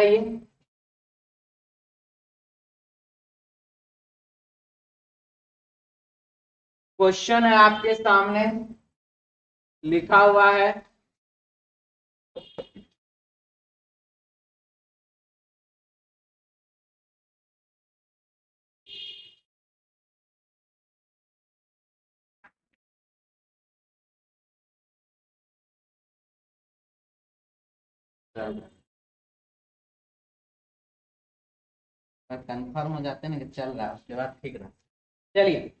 जाइए। क्वेश्चन है आपके सामने लिखा हुआ है, कंफर्म हो जाते हैं ना कि चल रहा है, उसके बाद ठीक रहा। चलिए,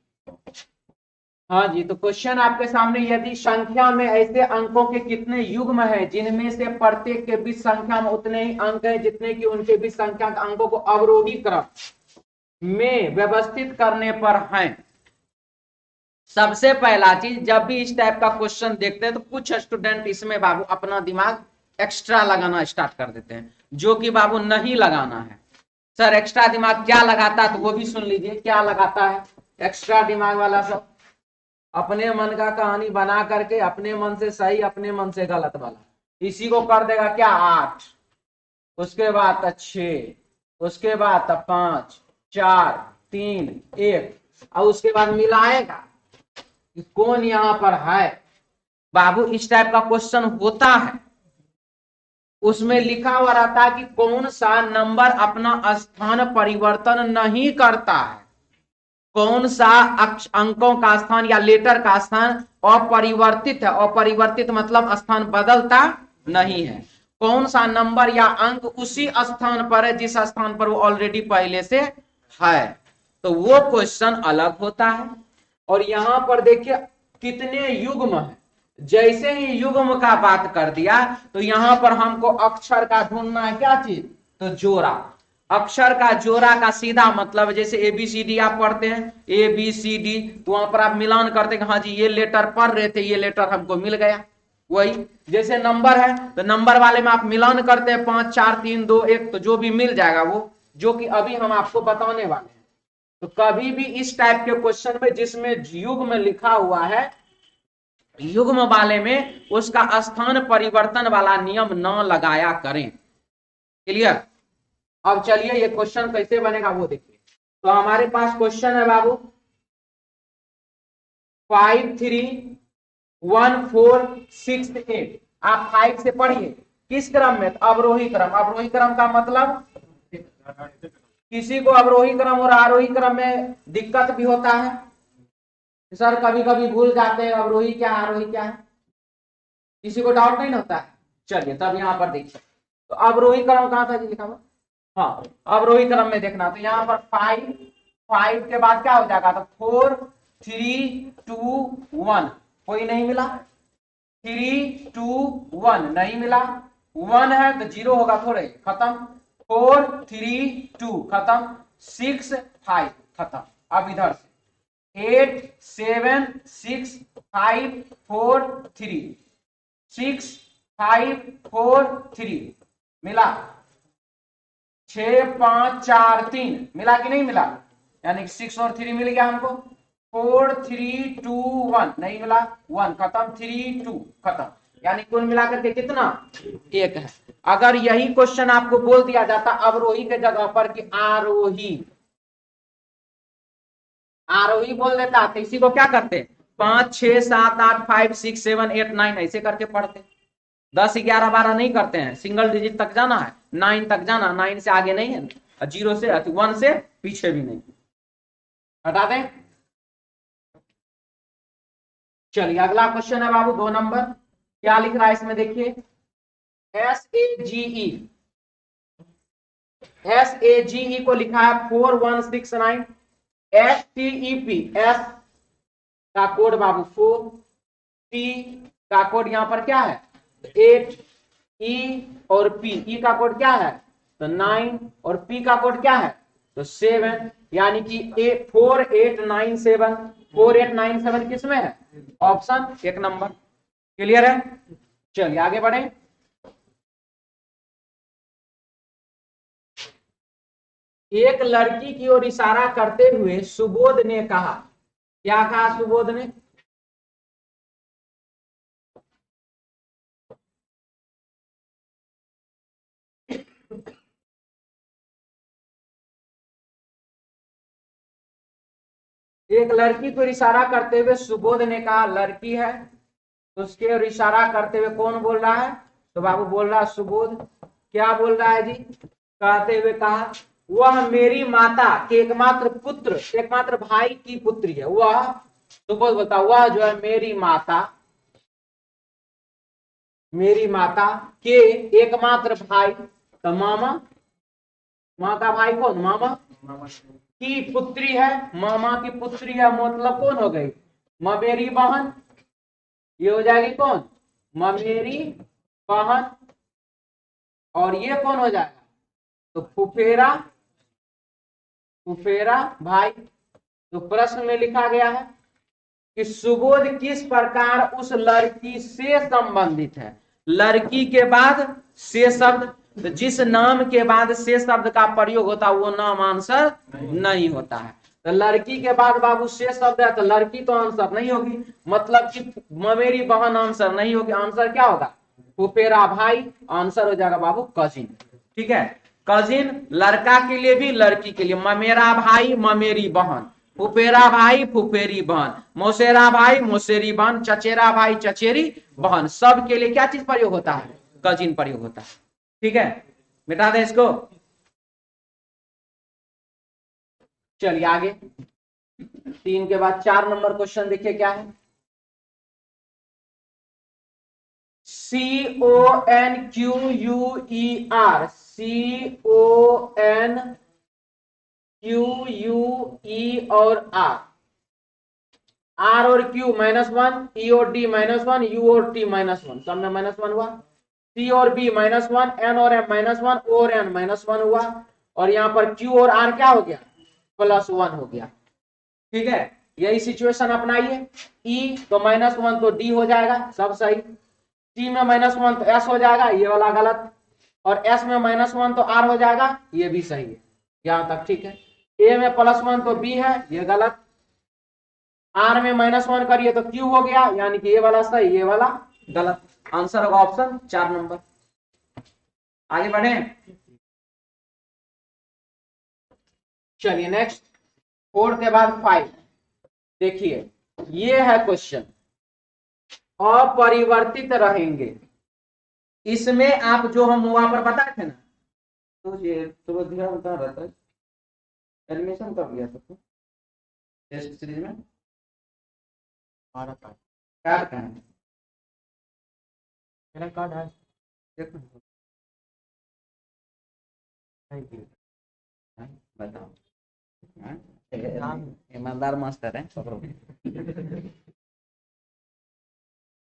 हाँ जी, तो क्वेश्चन आपके सामने, यदि संख्या में ऐसे अंकों के कितने युग्म हैं जिनमें से प्रत्येक के बीच संख्या में उतने ही अंक हैं जितने कि उनके बीच संख्या के अंकों को अवरोही क्रम में व्यवस्थित करने पर हैं। सबसे पहला चीज, जब भी इस टाइप का क्वेश्चन देखते हैं तो कुछ स्टूडेंट इसमें बाबू अपना दिमाग एक्स्ट्रा लगाना स्टार्ट कर देते हैं, जो कि बाबू नहीं लगाना है। सर एक्स्ट्रा दिमाग क्या लगाता है, तो वो भी सुन लीजिए क्या लगाता है एक्स्ट्रा दिमाग वाला सब। अपने मन का कहानी बना करके अपने मन से सही अपने मन से गलत वाला इसी को कर देगा क्या 8, उसके बाद 6, उसके बाद 5, 4, 3, 1, और उसके बाद मिलाएगा कि कौन यहां पर है। बाबू इस टाइप का क्वेश्चन होता है, उसमें लिखा हुआ रहता है कि कौन सा नंबर अपना स्थान परिवर्तन नहीं करता है, कौन सा अंकों का स्थान या लेटर का स्थान अपरिवर्तित है। अपरिवर्तित मतलब स्थान बदलता नहीं है। कौन सा नंबर या अंक उसी स्थान पर है जिस स्थान पर वो ऑलरेडी पहले से है, तो वो क्वेश्चन अलग होता है। और यहां पर देखिए कितने युग्म है, जैसे ही युग्म का बात कर दिया तो यहां पर हमको अक्षर का ढूंढना है क्या चीज, तो जोड़ा। अक्षर का जोड़ा का सीधा मतलब जैसे ABCD आप पढ़ते हैं ABCD, तो वहां पर आप मिलान करते हैं, हाँ जी ये लेटर पढ़ रहे थे ये लेटर हमको मिल गया। वही जैसे नंबर है तो नंबर वाले में आप मिलान करते हैं 5, 4, 3, 2, 1, तो जो भी मिल जाएगा वो, जो कि अभी हम आपको बताने वाले हैं। तो कभी भी इस टाइप के क्वेश्चन में जिसमें युग्म में लिखा हुआ है, युग्म वाले में उसका स्थान परिवर्तन वाला नियम न लगाया करें। क्लियर। अब चलिए ये क्वेश्चन कैसे बनेगा वो देखिए। तो हमारे पास क्वेश्चन है बाबू 5, 3, 1, 4, 6, 8। आप 5 से पढ़िए किस क्रम में, अवरोही क्रम। अवरोही क्रम का मतलब किसी को अवरोही क्रम और आरोही क्रम में दिक्कत भी होता है, सर कभी कभी भूल जाते हैं अवरोही क्या आरोही क्या है, किसी को डाउट नहीं होता है। चलिए तब यहां पर देखिए, तो अवरोही क्रम कहां था जी लिखा हुआ, हाँ अवरोही क्रम में देखना, तो यहाँ पर 5 के बाद क्या हो जाएगा, तो 4, 3, 2, 1, कोई नहीं मिला। 3, 2, 1 नहीं मिला, 1 है तो 0 होगा थोड़े, खत्म। 4, 3, 2 खत्म, 6, 5 खत्म। अब इधर से 8, 7, 6, 5, 4, 3, 6, 5, 4, 3 मिला, 6, 5, 4, 3 मिला कि नहीं मिला, यानी कि 6 और 3 मिल गया हमको। 4, 3, 2, 1 नहीं मिला, 1 खत्म, 3, 2 खत्म, यानी कुल मिलाकर के कितना 1 है। अगर यही क्वेश्चन आपको बोल दिया जाता अवरोही के जगह पर कि आरोही, आरोही बोल देता तो इसी को क्या करते 5, 6, 7, 8, 5, 6, 7, 8, 9 ऐसे करके पढ़ते। 10, 11, 12 नहीं करते हैं, सिंगल डिजिट तक जाना है, 9 तक जाना, 9 से आगे नहीं है, 0 से 1 से पीछे भी नहीं। हटा दें। चलिए अगला क्वेश्चन है बाबू 2 नंबर, क्या लिख रहा है इसमें देखिए, SAGE, SAGE को लिखा है 4169। STEP, S का कोड बाबू 4, T का कोड यहां पर क्या है 8, E और P, E का कोड क्या है तो 9 और P का कोड क्या है तो 7, यानी कि 4897, 4897 किसमें है, ऑप्शन 1 नंबर। क्लियर है। चलिए आगे बढ़े। एक लड़की की ओर इशारा करते हुए सुबोध ने कहा, क्या कहा सुबोध ने, एक लड़की को इशारा करते हुए सुबोध ने कहा लड़की है, उसके और इशारा करते हुए कौन बोल रहा है? तो बाबू बोल रहा है सुबोध। क्या बोल रहा है जी? कहते हुए कहा वह मेरी माता के एकमात्र पुत्र, एकमात्र भाई की पुत्री है। वह सुबोध बोलता वह जो है मेरी माता के एकमात्र भाई, तो मामा, माँ का भाई कौन? मामा की पुत्री है, मामा की पुत्री है मतलब कौन हो गई? ममेरी बहन। ये हो जाएगी कौन? ममेरी बहन। और ये कौन हो जाएगा? तो फुफेरा, फुफेरा भाई। तो प्रश्न में लिखा गया है कि सुबोध किस प्रकार उस लड़की से संबंधित है। लड़की के बाद से शब्द, तो जिस नाम के बाद से शब्द का प्रयोग होता है वो नाम आंसर नहीं होता है। तो लड़की के बाद बाबू से शब्द है तो लड़की तो आंसर नहीं होगी, मतलब कि ममेरी बहन आंसर नहीं होगी। आंसर क्या होगा? फुफेरा भाई। आंसर हो जाएगा बाबू कजिन। ठीक है, कजिन लड़का के लिए भी लड़की के लिए, ममेरा भाई ममेरी बहन, फुफेरा भाई फुफेरी बहन, मौसेरा भाई मौसेरी बहन, चचेरा भाई चचेरी बहन, सब के लिए क्या चीज प्रयोग होता है? कजिन प्रयोग होता है। ठीक है, मिटा दें इसको। चलिए आगे, 3 के बाद 4 नंबर क्वेश्चन देखिए क्या है। CONQUER, CONQUE और R, R और Q -1, E और D -1, U और T -1, सब में -1 हुआ। C और B -1, N और M -1, O और N -1 हुआ। और यहाँ पर Q और R क्या हो गया? +1 हो गया। ठीक है, यही सिचुएशन अपनाइए। E तो -1 तो D हो जाएगा, सब सही। C में -1 तो S हो जाएगा, ये वाला गलत। और S में -1 तो R हो जाएगा, ये भी सही है। यहां तक ठीक है। A में +1 तो B है, ये गलत। R में -1 करिए तो Q हो गया, यानी कि ये वाला सही, ये वाला गलत। आंसर होगा ऑप्शन 4 नंबर। आगे बढ़े। चलिए नेक्स्ट, 4 के बाद 5 देखिए, ये है क्वेश्चन। अपरिवर्तित रहेंगे, इसमें आप जो हम वहां पर बताए थे ना, तो ये तो ध्यान कहाँ रहता है? एडमिशन कब गया था टेस्ट सीरीज में? कार्ड कहाँ है? मेरा कार्ड है, देखो। Thank you. बताओ। ईमानदार मास्टर है।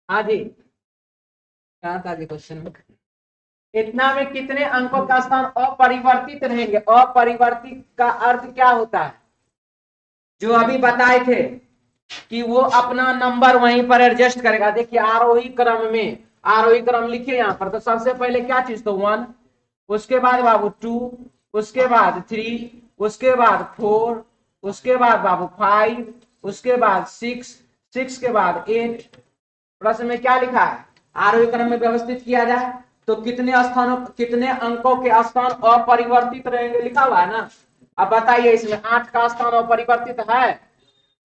हाँ जी, कहाँ था क्वेश्चन में? इतना में कितने अंकों का स्थान अपरिवर्तित रहेंगे? अपरिवर्तित का अर्थ क्या होता है? जो अभी बताए थे कि वो अपना नंबर वहीं पर एडजस्ट करेगा। देखिए आरोही क्रम में, आरोही क्रम लिखिए यहाँ पर, तो सबसे पहले क्या चीज? तो 1, उसके बाद बाबू 2, उसके बाद 3, उसके बाद 4, उसके बाद बाबू 5, उसके बाद 6, 6 के बाद 8। प्रश्न में क्या लिखा है? आरोही क्रम में व्यवस्थित किया जाए तो कितने स्थानों, कितने अंकों के स्थान अपरिवर्तित रहेंगे लिखा हुआ है ना। अब बताइए इसमें 8 का स्थान अपरिवर्तित है,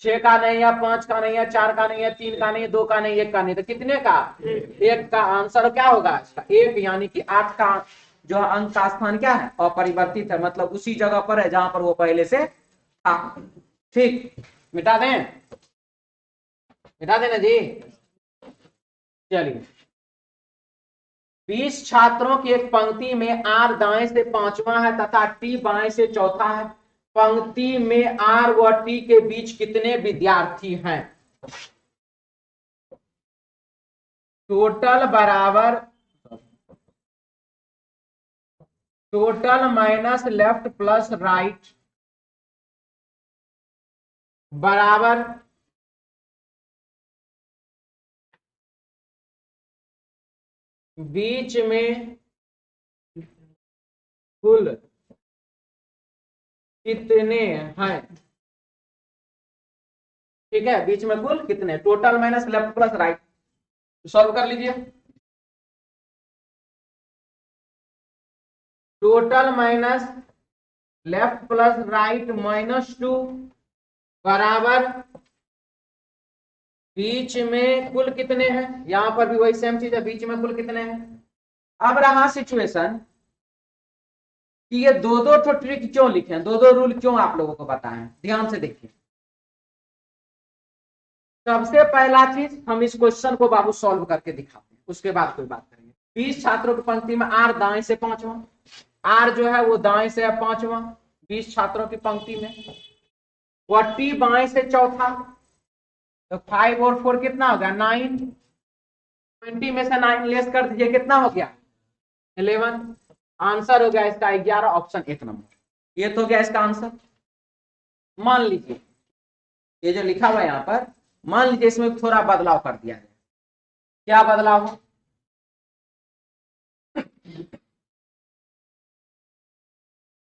6 का नहीं है, 5 का नहीं है, 4 का नहीं है, 3 का नहीं, 2 का नहीं, 1 का नहीं, तो कितने का? 1 का। आंसर क्या होगा इसका? 1, यानी कि 8 का जो अंक का स्थान क्या है? अपरिवर्तित है, मतलब उसी जगह पर है जहां पर वो पहले से था। ठीक, मिटा दें, मिटा देना जी। चलिए, 20 छात्रों की एक पंक्ति में R दाएं से 5वां है तथा T बाएं से चौथा है। पंक्ति में R व T के बीच कितने विद्यार्थी हैं? टोटल बराबर total minus left plus right बराबर बीच में कुल कितने हैं? ठीक है, बीच में कुल कितने, total minus left plus right, solve कर लीजिए। Total minus left plus right -2, बराबर बीच में कुल कितने हैं, यहां पर भी वही सेम चीज है, बीच में कुल कितने हैं। अब रहा सिचुएशन कि ये दो दो तो ट्रिक क्यों लिखे, दो दो रूल क्यों आप लोगों को बताएं, ध्यान से देखिए। सबसे पहला चीज हम इस क्वेश्चन को बाबू सॉल्व करके दिखाते हैं, उसके बाद कोई बात करेंगे। 20 छात्रों की पंक्ति में आर दाएं से पांचवा, आर जो है वो दाएं से है पांचवा 20 छात्रों की पंक्ति में, 40 बाएं से चौथा, तो 5 और 4 कितना हो गया 9, 20 में से 9 लेस कर दीजिए कितना हो गया 11। आंसर हो गया इसका 11, ऑप्शन 1 नंबर, ये तो हो गया इसका आंसर। मान लीजिए ये जो लिखा हुआ है यहाँ पर, मान लीजिए इसमें थोड़ा बदलाव कर दिया जाए, क्या बदलाव हो,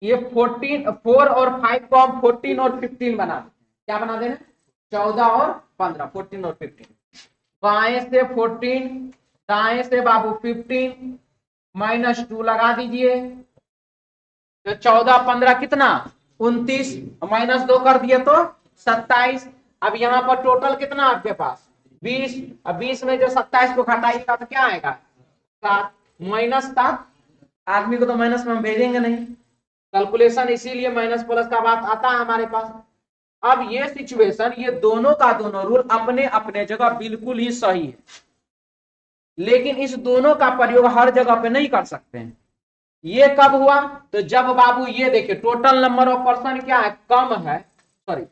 ये 4 और 5 को हम 14 और 15 बना दें, क्या बना देना 14 और 15, 14 और 15, बाएं से 14 दाएं से बाबू 15 -2 लगा दीजिए, तो 14 15 कितना 29, -2 कर दिए तो 27। अब यहाँ पर टोटल कितना आपके पास 20, अब 20 में जो 27 को घटाइएगा तो क्या आएगा 7, -7। आदमी को तो माइनस में हम भेजेंगे नहीं, कैलकुलेशन इसीलिए माइनस प्लस का बात आता है हमारे पास। अब ये सिचुएशन, ये दोनों का दोनों रूल अपने अपने जगह बिल्कुल ही सही है, लेकिन इस दोनों का प्रयोग हर जगह पे नहीं कर सकते हैं। ये कब हुआ, तो जब बाबू ये देखिए टोटल नंबर ऑफ पर्सन क्या है कम है, sorry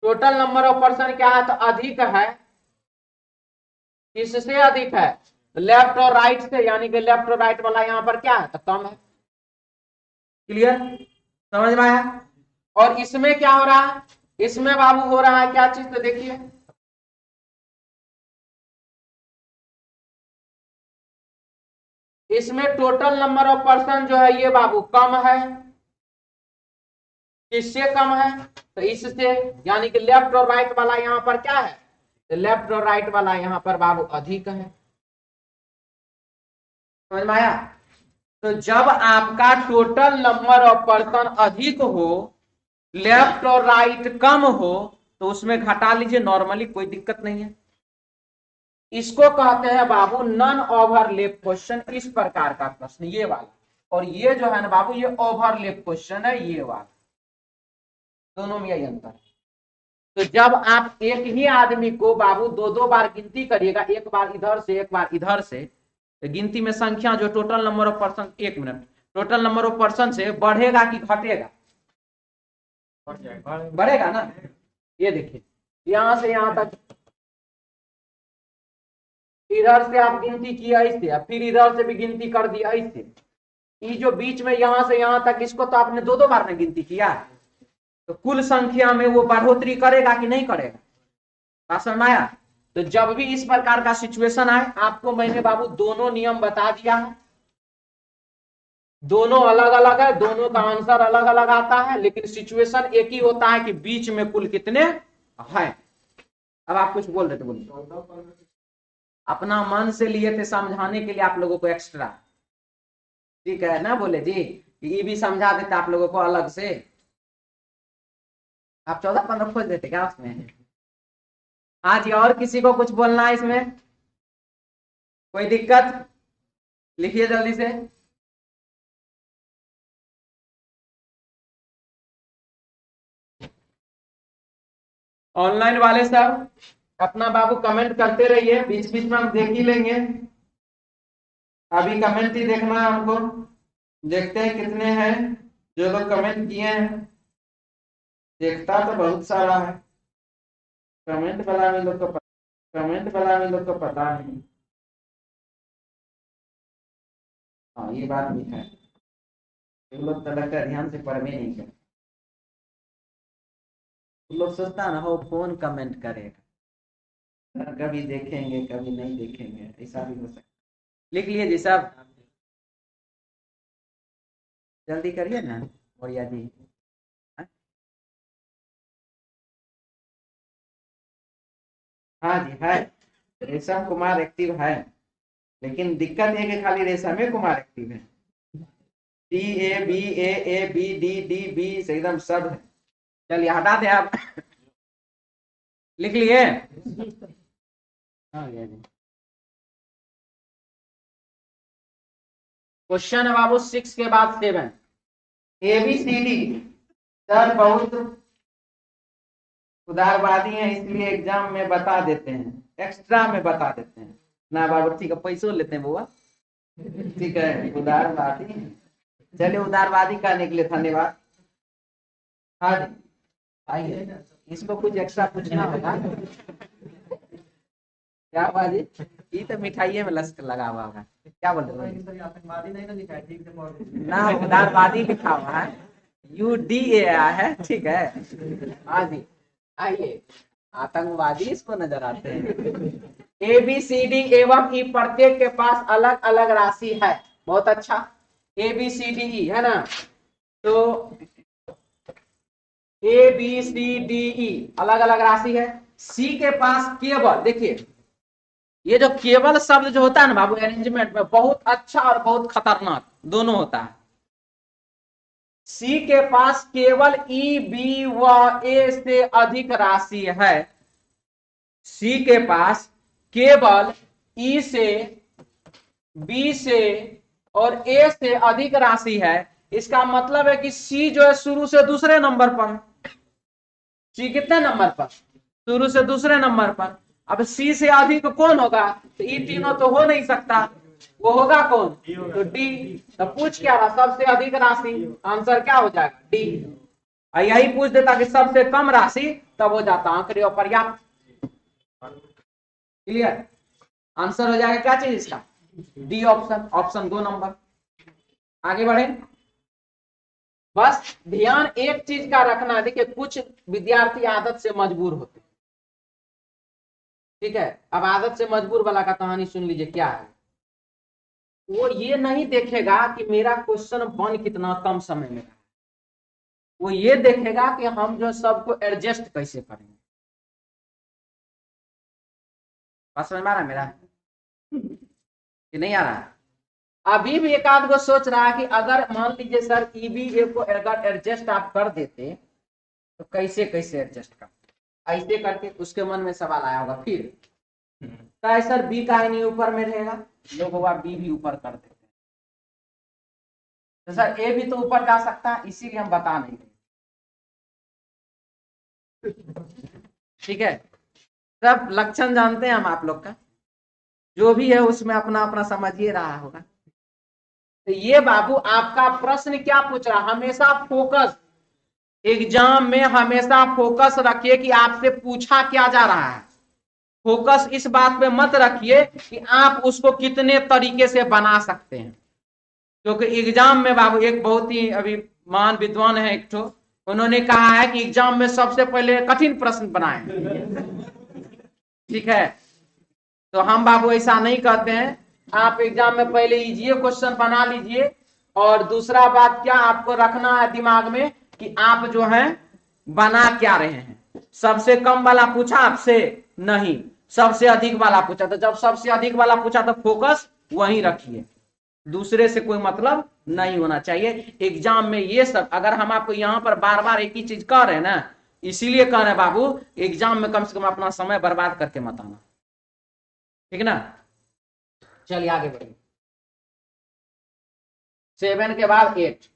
total number of person क्या है तो अधिक है, किससे अधिक है लेफ्ट और राइट से, यानी कि लेफ्ट और राइट वाला यहां पर क्या है तो कम है। क्लियर, समझ में आया। और इसमें क्या हो रहा है, इसमें बाबू हो रहा है क्या चीज तो देखिए, इसमें टोटल नंबर ऑफ पर्सन जो है ये बाबू कम है, किससे कम है तो इससे, यानी कि लेफ्ट और राइट वाला यहां पर क्या है तो लेफ्ट और राइट वाला यहां पर बाबू अधिक है। समझ में आया। तो जब आपका टोटल नंबर ऑफ पर्सन अधिक हो, लेफ्ट और राइट कम हो, तो उसमें घटा लीजिए नॉर्मली, कोई दिक्कत नहीं है। इसको कहते हैं बाबू नॉन ओवरलैप क्वेश्चन, इस प्रकार का प्रश्न ये वाला, और ये जो है ना बाबू ये ओवरलैप क्वेश्चन है ये वाला, दोनों में यही अंतर है। तो जब आप एक ही आदमी को बाबू दो दो बार गिनती करिएगा, एक बार इधर से एक बार इधर से, तो गिनती में संख्या जो total number of person, 1 minute, total number of person से बढ़ेगा कि घटेगा, बढ़ेगा ना। ये देखिए यहां से यहां तक, इधर से आप गिनती किया ऐसे, फिर इधर से भी गिनती कर दिया ऐसे, ये जो बीच में यहां से यहां तक, इसको तो आपने दो दो बार में गिनती किया, तो कुल संख्या में वो बढ़ोतरी करेगा कि नहीं करेगा, बात समझ में आया। तो जब भी इस प्रकार का सिचुएशन आए, आपको मैंने बाबू दोनों नियम बता दिया है, दोनों अलग अलग है, दोनों का आंसर अलग अलग आता है, लेकिन सिचुएशन एक ही होता है कि बीच में कुल कितने हैं। अब आप कुछ बोल रहे थे, बोलिए। अपना मन से लिए थे समझाने के लिए आप लोगों को एक्स्ट्रा, ठीक है ना, बोले जी ये भी समझा देते आप लोगों को अलग से, आप 14-15 खोज देते क्या उसमें। हाँ जी, और किसी को कुछ बोलना है इसमें, कोई दिक्कत, लिखिए जल्दी से। ऑनलाइन वाले सब अपना बाबू कमेंट करते रहिए, बीच बीच में हम देख ही लेंगे, अभी कमेंट ही देखना है हमको, देखते हैं कितने हैं जो लोग कमेंट किए हैं, देखता तो बहुत सारा है, कमेंट वाला में लोग को कमेंट वाला में लोग को पता नहीं। हाँ ये बात भी है, लोग तो लगता है ध्यान से पढ़ भी नहीं करते, लोग सोचता ना हो कौन कमेंट करेगा, कभी देखेंगे कभी नहीं देखेंगे, ऐसा भी हो सकता। लिख लिए जी सब, जल्दी करिए ना बढ़िया जी। हाँ जी है, रेशम कुमार एक्टिव है, लेकिन दिक्कत है कि खाली रेशम कुमार एक्टिव है, D A B D D B से एकदम सब है, चलिए हटा दे आप। लिख लिए? क्वेश्चन है बाबू 6 के बाद 7। ABCD सर बहुत उदारवादी हैं, इसलिए एग्जाम में बता देते हैं, एक्स्ट्रा में बता देते हैं ना बाबू। ठीक है, पैसों लेते हैं बुआ, ठीक है, उदारवादी। चलिए उदारवादी करने के लिए धन्यवाद। हाँ जी आइए, इसको कुछ एक्स्ट्रा पूछना होगा क्या बाजी? ये तो मिठाइये में लश्कर लगा हुआ होगा, क्या बोल रहे हो? आतंकवादी नहीं ना लिखा है, ठीक से ना, उदारवादी लिखा हुआ है, UDA है, ठीक है। हाँ जी आइए, आतंकवादी इसको नजर आते हैं। ABCD एवं E प्रत्येक के पास अलग अलग राशि है। बहुत अच्छा, ABCDE है ना, तो ABCDE अलग अलग राशि है। C के पास केवल, देखिए ये जो केवल शब्द जो होता है ना बाबू अरेंजमेंट में, बहुत अच्छा और बहुत खतरनाक दोनों होता है। C के पास केवल E, B व A से अधिक राशि है। C के पास केवल E से, B से और A से अधिक राशि है। इसका मतलब है कि C जो है शुरू से दूसरे नंबर पर। C कितने नंबर पर? शुरू से दूसरे नंबर पर। अब C से अधिक कौन होगा? तो ये तीनों तो हो नहीं सकता, वो होगा कौन? तो D। तो पूछ क्या रहा? सबसे अधिक राशि, आंसर क्या हो जाएगा? D। यही पूछ देता कि सबसे कम राशि, तब हो जाता आंकड़े अपर्याप्त। क्लियर? आंसर हो जाएगा क्या चीज इसका? D option, option 2 number. आगे बढ़े, बस ध्यान एक चीज का रखना, देखिए कुछ विद्यार्थी आदत से मजबूर होते, ठीक है। अब आदत से मजबूर वाला का कहानी सुन लीजिए क्या है। वो ये नहीं देखेगा कि मेरा क्वेश्चन बन कितना कम समय में, वो ये देखेगा कि हम जो सबको एडजस्ट कैसे करेंगे। बात समझ में आ रहा है मेरा कि नहीं आ रहा है? अभी भी एक आध को सोच रहा है कि अगर मान लीजिए सर EBA को अगर एडजस्ट आप कर देते तो कैसे कैसे एडजस्ट करते, ऐसे करके उसके मन में सवाल आया होगा। फिर तो सर B का नहीं ऊपर में रहेगा, लोग B भी ऊपर कर देते हैं, तो सर A भी तो ऊपर जा सकता है, इसीलिए हम बता नहीं रहे, ठीक है। सब लक्षण जानते हैं हम आप लोग का, जो भी है उसमें अपना अपना समझिए रहा होगा। तो ये बाबू आपका प्रश्न क्या पूछ रहा, हमेशा फोकस, एग्जाम में हमेशा फोकस रखिए कि आपसे पूछा क्या जा रहा है। फोकस इस बात पे मत रखिए कि आप उसको कितने तरीके से बना सकते हैं, क्योंकि एग्जाम में बाबू एक बहुत ही अभी महान विद्वान है एक तो, उन्होंने कहा है कि एग्जाम में सबसे पहले कठिन प्रश्न बनाएं, ठीक है। तो हम बाबू ऐसा नहीं कहते हैं, आप एग्जाम में पहले इजी क्वेश्चन बना लीजिए, और दूसरा बात क्या आपको रखना है दिमाग में कि आप जो है बना क्या रहे हैं। सबसे कम वाला पूछा आपसे, नहीं, सबसे अधिक वाला पूछा, तो जब सबसे अधिक वाला पूछा तो फोकस वहीं रखिए, दूसरे से कोई मतलब नहीं होना चाहिए। एग्जाम में ये सब अगर हम आपको यहाँ पर बार बार एक ही चीज कह रहे हैं ना, इसीलिए कह रहे हैं बाबू एग्जाम में कम से कम अपना समय बर्बाद करके मत आना, ठीक ना। चलिए आगे बढ़िए, 7 के बाद 8।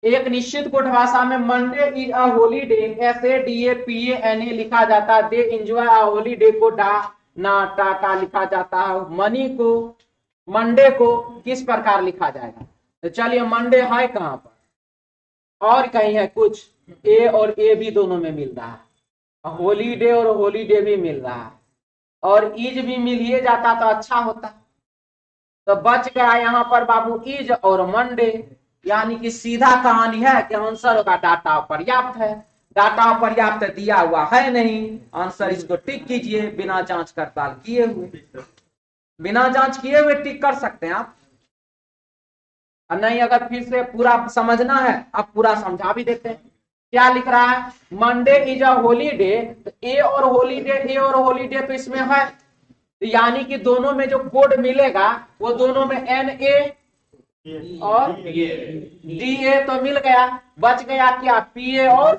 एक निश्चित कोड भाषा में Monday is a holiday, SADAPANA लिखा जाता है। दे एंजॉय अ हॉलीडे को टाटा लिखा जाता है। मनी को, मंडे को किस प्रकार लिखा जाएगा? तो चलिए मंडे है कहां पर, और कहीं है कुछ, ए और ए भी दोनों में मिल रहा है, हॉलीडे और हॉलीडे भी मिल रहा है, और इज भी मिल ही जाता तो अच्छा होता। तो बच गया यहाँ पर बाबू इज और मंडे, यानी कि सीधा कहानी है कि आंसर होगा डाटा पर्याप्त है। डाटा पर्याप्त दिया हुआ है नहीं, आंसर इसको टिक कीजिए बिना जांच पड़ताल किए हुए, बिना जांच किए हुए टिक कर सकते हैं आप, और नहीं अगर फिर से पूरा समझना है आप पूरा समझा भी देते हैं। क्या लिख रहा है? मंडे इज अ हॉलीडे, तो ए और हॉलीडे तो इसमें है, तो यानी कि दोनों में जो कोड मिलेगा वो दोनों में NA और DA तो मिल गया, बच गया क्या PA और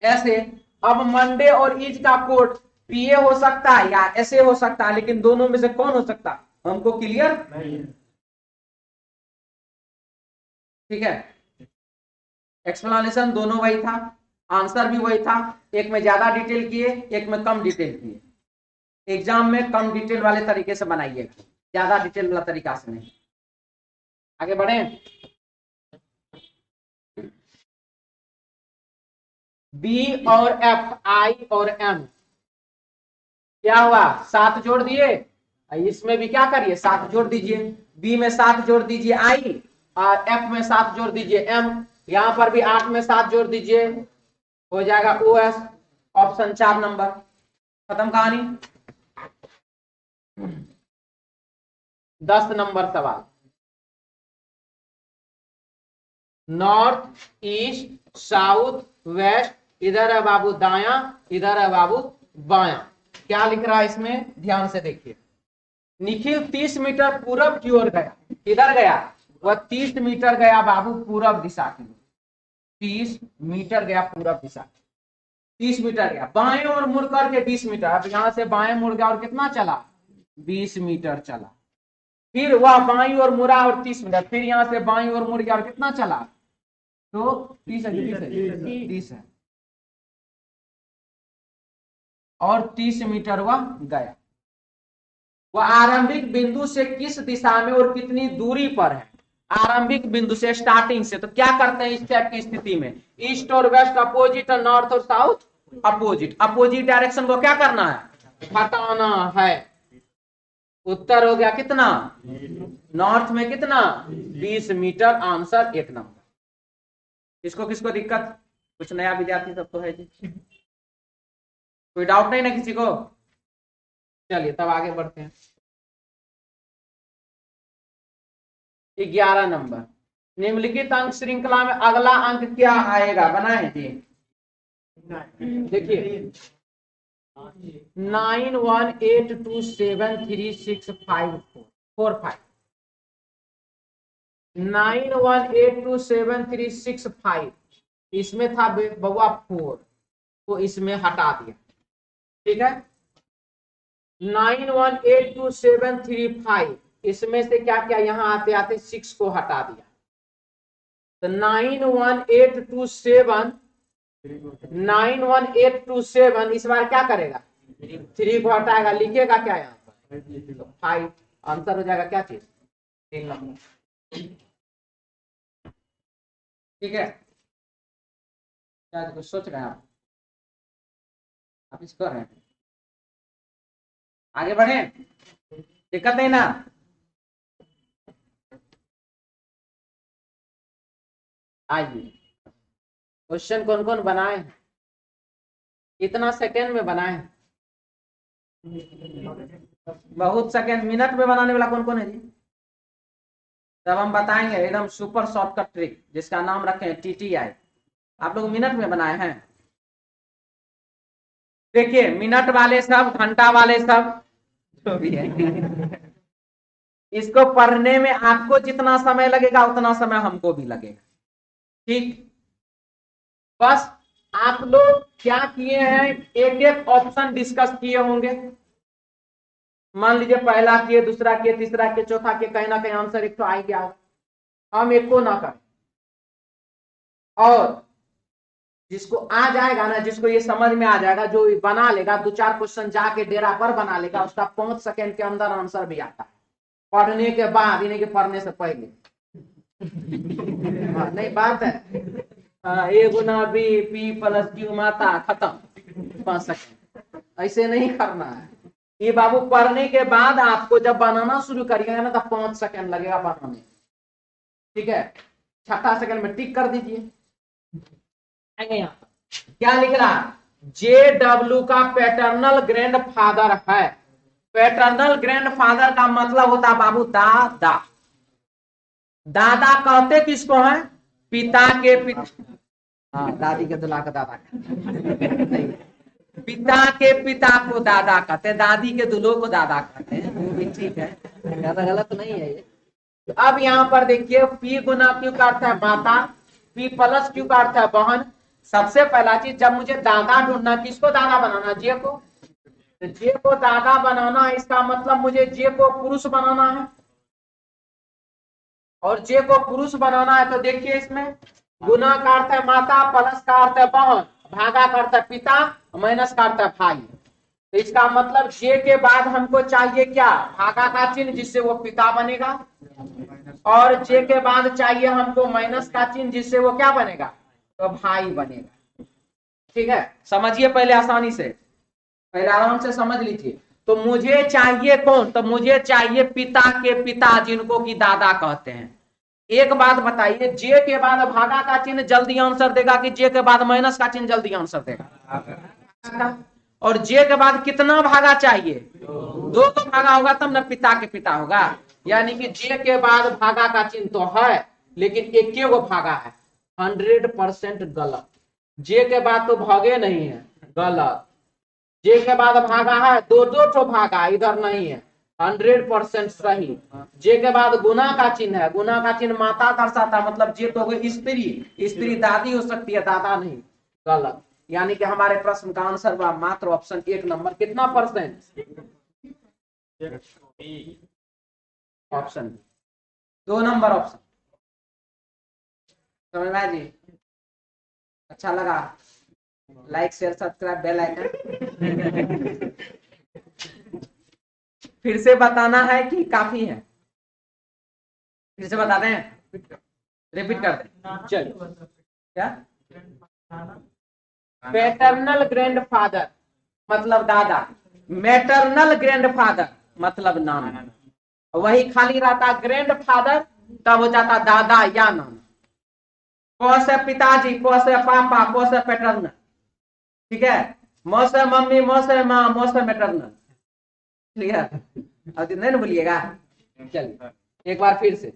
SA। अब मंडे और इज का कोड PA हो सकता है या SA हो सकता है, लेकिन दोनों में से कौन हो सकता है हमको क्लियर नहीं। ठीक है, एक्सप्लेनेशन दोनों वही था, आंसर भी वही था, एक में ज्यादा डिटेल किए एक में कम डिटेल किए। एग्जाम में कम डिटेल वाले तरीके से बनाइएगा, ज्यादा डिटेल वाला तरीका से नहीं। आगे बढ़े, B और F, I और M क्या हुआ, 7 जोड़ दिए, इसमें भी क्या करिए 7 जोड़ दीजिए, B में 7 जोड़ दीजिए I और F में 7 जोड़ दीजिए M, यहां पर भी 8 में 7 जोड़ दीजिए, हो जाएगा OS। ऑप्शन 4 नंबर, खत्म कहानी। 10 नंबर सवाल, नॉर्थ ईस्ट साउथ वेस्ट, इधर है बाबू दाया, इधर है बाबू बाया। क्या लिख रहा है इसमें, ध्यान से देखिए। निखिल 30 मीटर पूरब की ओर गया, किधर गया, वह 30 मीटर गया बाबू पूरब दिशा की, 30 मीटर गया पूरब दिशा, 30 मीटर गया, बाएं और मुड़ करके 20 मीटर। अब यहां से बाएं मुड़ गया और कितना चला, 20 मीटर चला। फिर वह बाईं और मुड़ा और 30 मीटर, फिर यहां से बाईं और मुड़ गया और कितना चला, तो 30 है और 30 मीटर वह गया। वह आरंभिक बिंदु से किस दिशा में और कितनी दूरी पर है, आरंभिक बिंदु से स्टार्टिंग से। तो क्या करते हैं इस टाइप की स्थिति में, ईस्ट और वेस्ट अपोजिट और नॉर्थ और साउथ अपोजिट, अपोजिट डायरेक्शन को क्या करना है, हटाना है। उत्तर हो गया कितना, नॉर्थ में कितना 20 मीटर, आंसर 1 नंबर। किसको किसको दिक्कत, कुछ नया विद्यार्थी सब तो है जी, कोई डाउट नहीं ना किसी को। चलिए तब आगे बढ़ते हैं। 11 नंबर, निम्नलिखित अंक श्रृंखला में अगला अंक क्या आएगा, बनाए जी। देखिए 9182736545, 91827365, इसमें था बउआ 4, तो इसमें हटा दिया। ठीक है, 91827365, इसमें से क्या क्या यहाँ आते आते 6 को हटा दिया, तो 91827 इस बार क्या करेगा, 3 को हटाएगा, लिखेगा क्या यहाँ पर 5, आंसर हो जाएगा क्या चीज, 1 नंबर। ठीक है, क्या कुछ सोच रहे हैं आप इसको रहे हैं, आगे बढ़े, दिक्कत नहीं ना। आइए, क्वेश्चन कौन कौन बनाए हैं, कितना सेकेंड में बनाए हैं, बहुत सेकेंड, मिनट में बनाने वाला कौन कौन है जी, तब हम बताएंगे एकदम सुपर शॉर्टकट ट्रिक जिसका नाम रखे हैं TTI। आप लोग मिनट में बनाए हैं, देखिए मिनट वाले सब, घंटा वाले सब, जो भी है इसको पढ़ने में आपको जितना समय लगेगा उतना समय हमको भी लगेगा। ठीक, बस आप लोग क्या किए हैं, एक एक ऑप्शन डिस्कस किए होंगे, मान लीजिए पहला किए, दूसरा किए, तीसरा किए, चौथा किए, कहीं ना कहीं आंसर एक तो आ गया, हम एक को ना करें। और जिसको आ जाएगा ना, जिसको ये समझ में आ जाएगा, जो बना लेगा 2-4 क्वेश्चन जाके डेरा पर बना लेगा, उसका 5 सेकेंड के अंदर आंसर भी आता है, पढ़ने के बाद, इन्हें के पढ़ने से पहले। नहीं बात है, A Guna B, P plus Q माता, खत्म, 5 सेकेंड, ऐसे नहीं करना है। ये बाबू पढ़ने के बाद आपको जब बनाना शुरू करिएगा ना, तब 5 सेकेंड लगेगा बनाने। ठीक है, 6 सेकेंड में टिक कर दीजिए। क्या लिख रहा, JW का पैटर्नल ग्रैंड फादर है। पैटर्नल ग्रैंड फादर का मतलब होता है बाबू दादा। दादा कहते किसको है, पिता के पिता, हाँ दादी के दुल्हा का दादा नहीं, पिता के पिता को दादा कहते, दादी के दुल्हो को दादा कहते हैं, वो भी ठीक है, ज्यादा गलत नहीं है ये। अब यहाँ पर देखिए P गुना Q का अर्थ है माता, P प्लस Q का अर्थ है बहन। सबसे पहला चीज, जब मुझे दादा ढूंढना, किसको दादा बनाना, जे को, तो जे को दादा बनाना है, इसका मतलब मुझे जे को पुरुष बनाना है, और जे को पुरुष बनाना है तो देखिए इसमें गुना का अर्थ है माता, प्लस का अर्थ है बहन, भागा का अर्थ है पिता, माइनस का अर्थ है भाई। तो इसका मतलब जे के बाद हमको चाहिए क्या, भागा का चिन्ह, जिससे वो पिता बनेगा, और जे के बाद चाहिए हमको माइनस का चिन्ह, जिससे वो क्या बनेगा, तो भाई बनेगा। ठीक है, समझिए पहले आसानी से, पहले आराम से समझ लीजिए। तो मुझे चाहिए कौन, तो मुझे चाहिए पिता के पिता, जिनको कि दादा कहते हैं। एक बात बताइए, जे के बाद भागा का चिन्ह जल्दी आंसर देगा कि जे के बाद माइनस का चिन्ह जल्दी आंसर देगा, और जे के बाद कितना भागा चाहिए, दो तो भागा होगा तब ना पिता के पिता होगा। यानी कि जे के बाद भागा का चिन्ह तो है, लेकिन एक वो भागा है, 100% गलत। जे के बाद तो भागे नहीं है, गलत। जे के बाद भागा है, दो दो तो भागा, इधर नहीं है, 100% सही। जे के बाद गुना का चिन्ह है, गुना का चिन्ह माता दर्शाता, मतलब जे तो होगी स्त्री, स्त्री दादी हो सकती है, दादा नहीं, गलत। यानी कि हमारे प्रश्न का आंसर हुआ मात्र ऑप्शन 1 नंबर, कितना परसेंट, ऑप्शन 2 नंबर ऑप्शन। समझ में जी, अच्छा लगा, like share subscribe bell icon. फिर से बताना है कि काफी है, फिर से बताते हैं, रिपीट कर दें, चलिए। क्या, पैटर्नल ग्रैंडफादर मतलब दादा, मैटरनल ग्रैंडफादर मतलब नाना, वही खाली रहता ग्रैंडफादर, तब हो जाता दादा या नाना। क से पिताजी, प से पापा, प से पैटर्नल, ठीक है, म से मम्मी, म से माँ, म से मैटरनल, ठीक है, अब नहीं ना भूलिएगा। चलिए एक बार फिर से,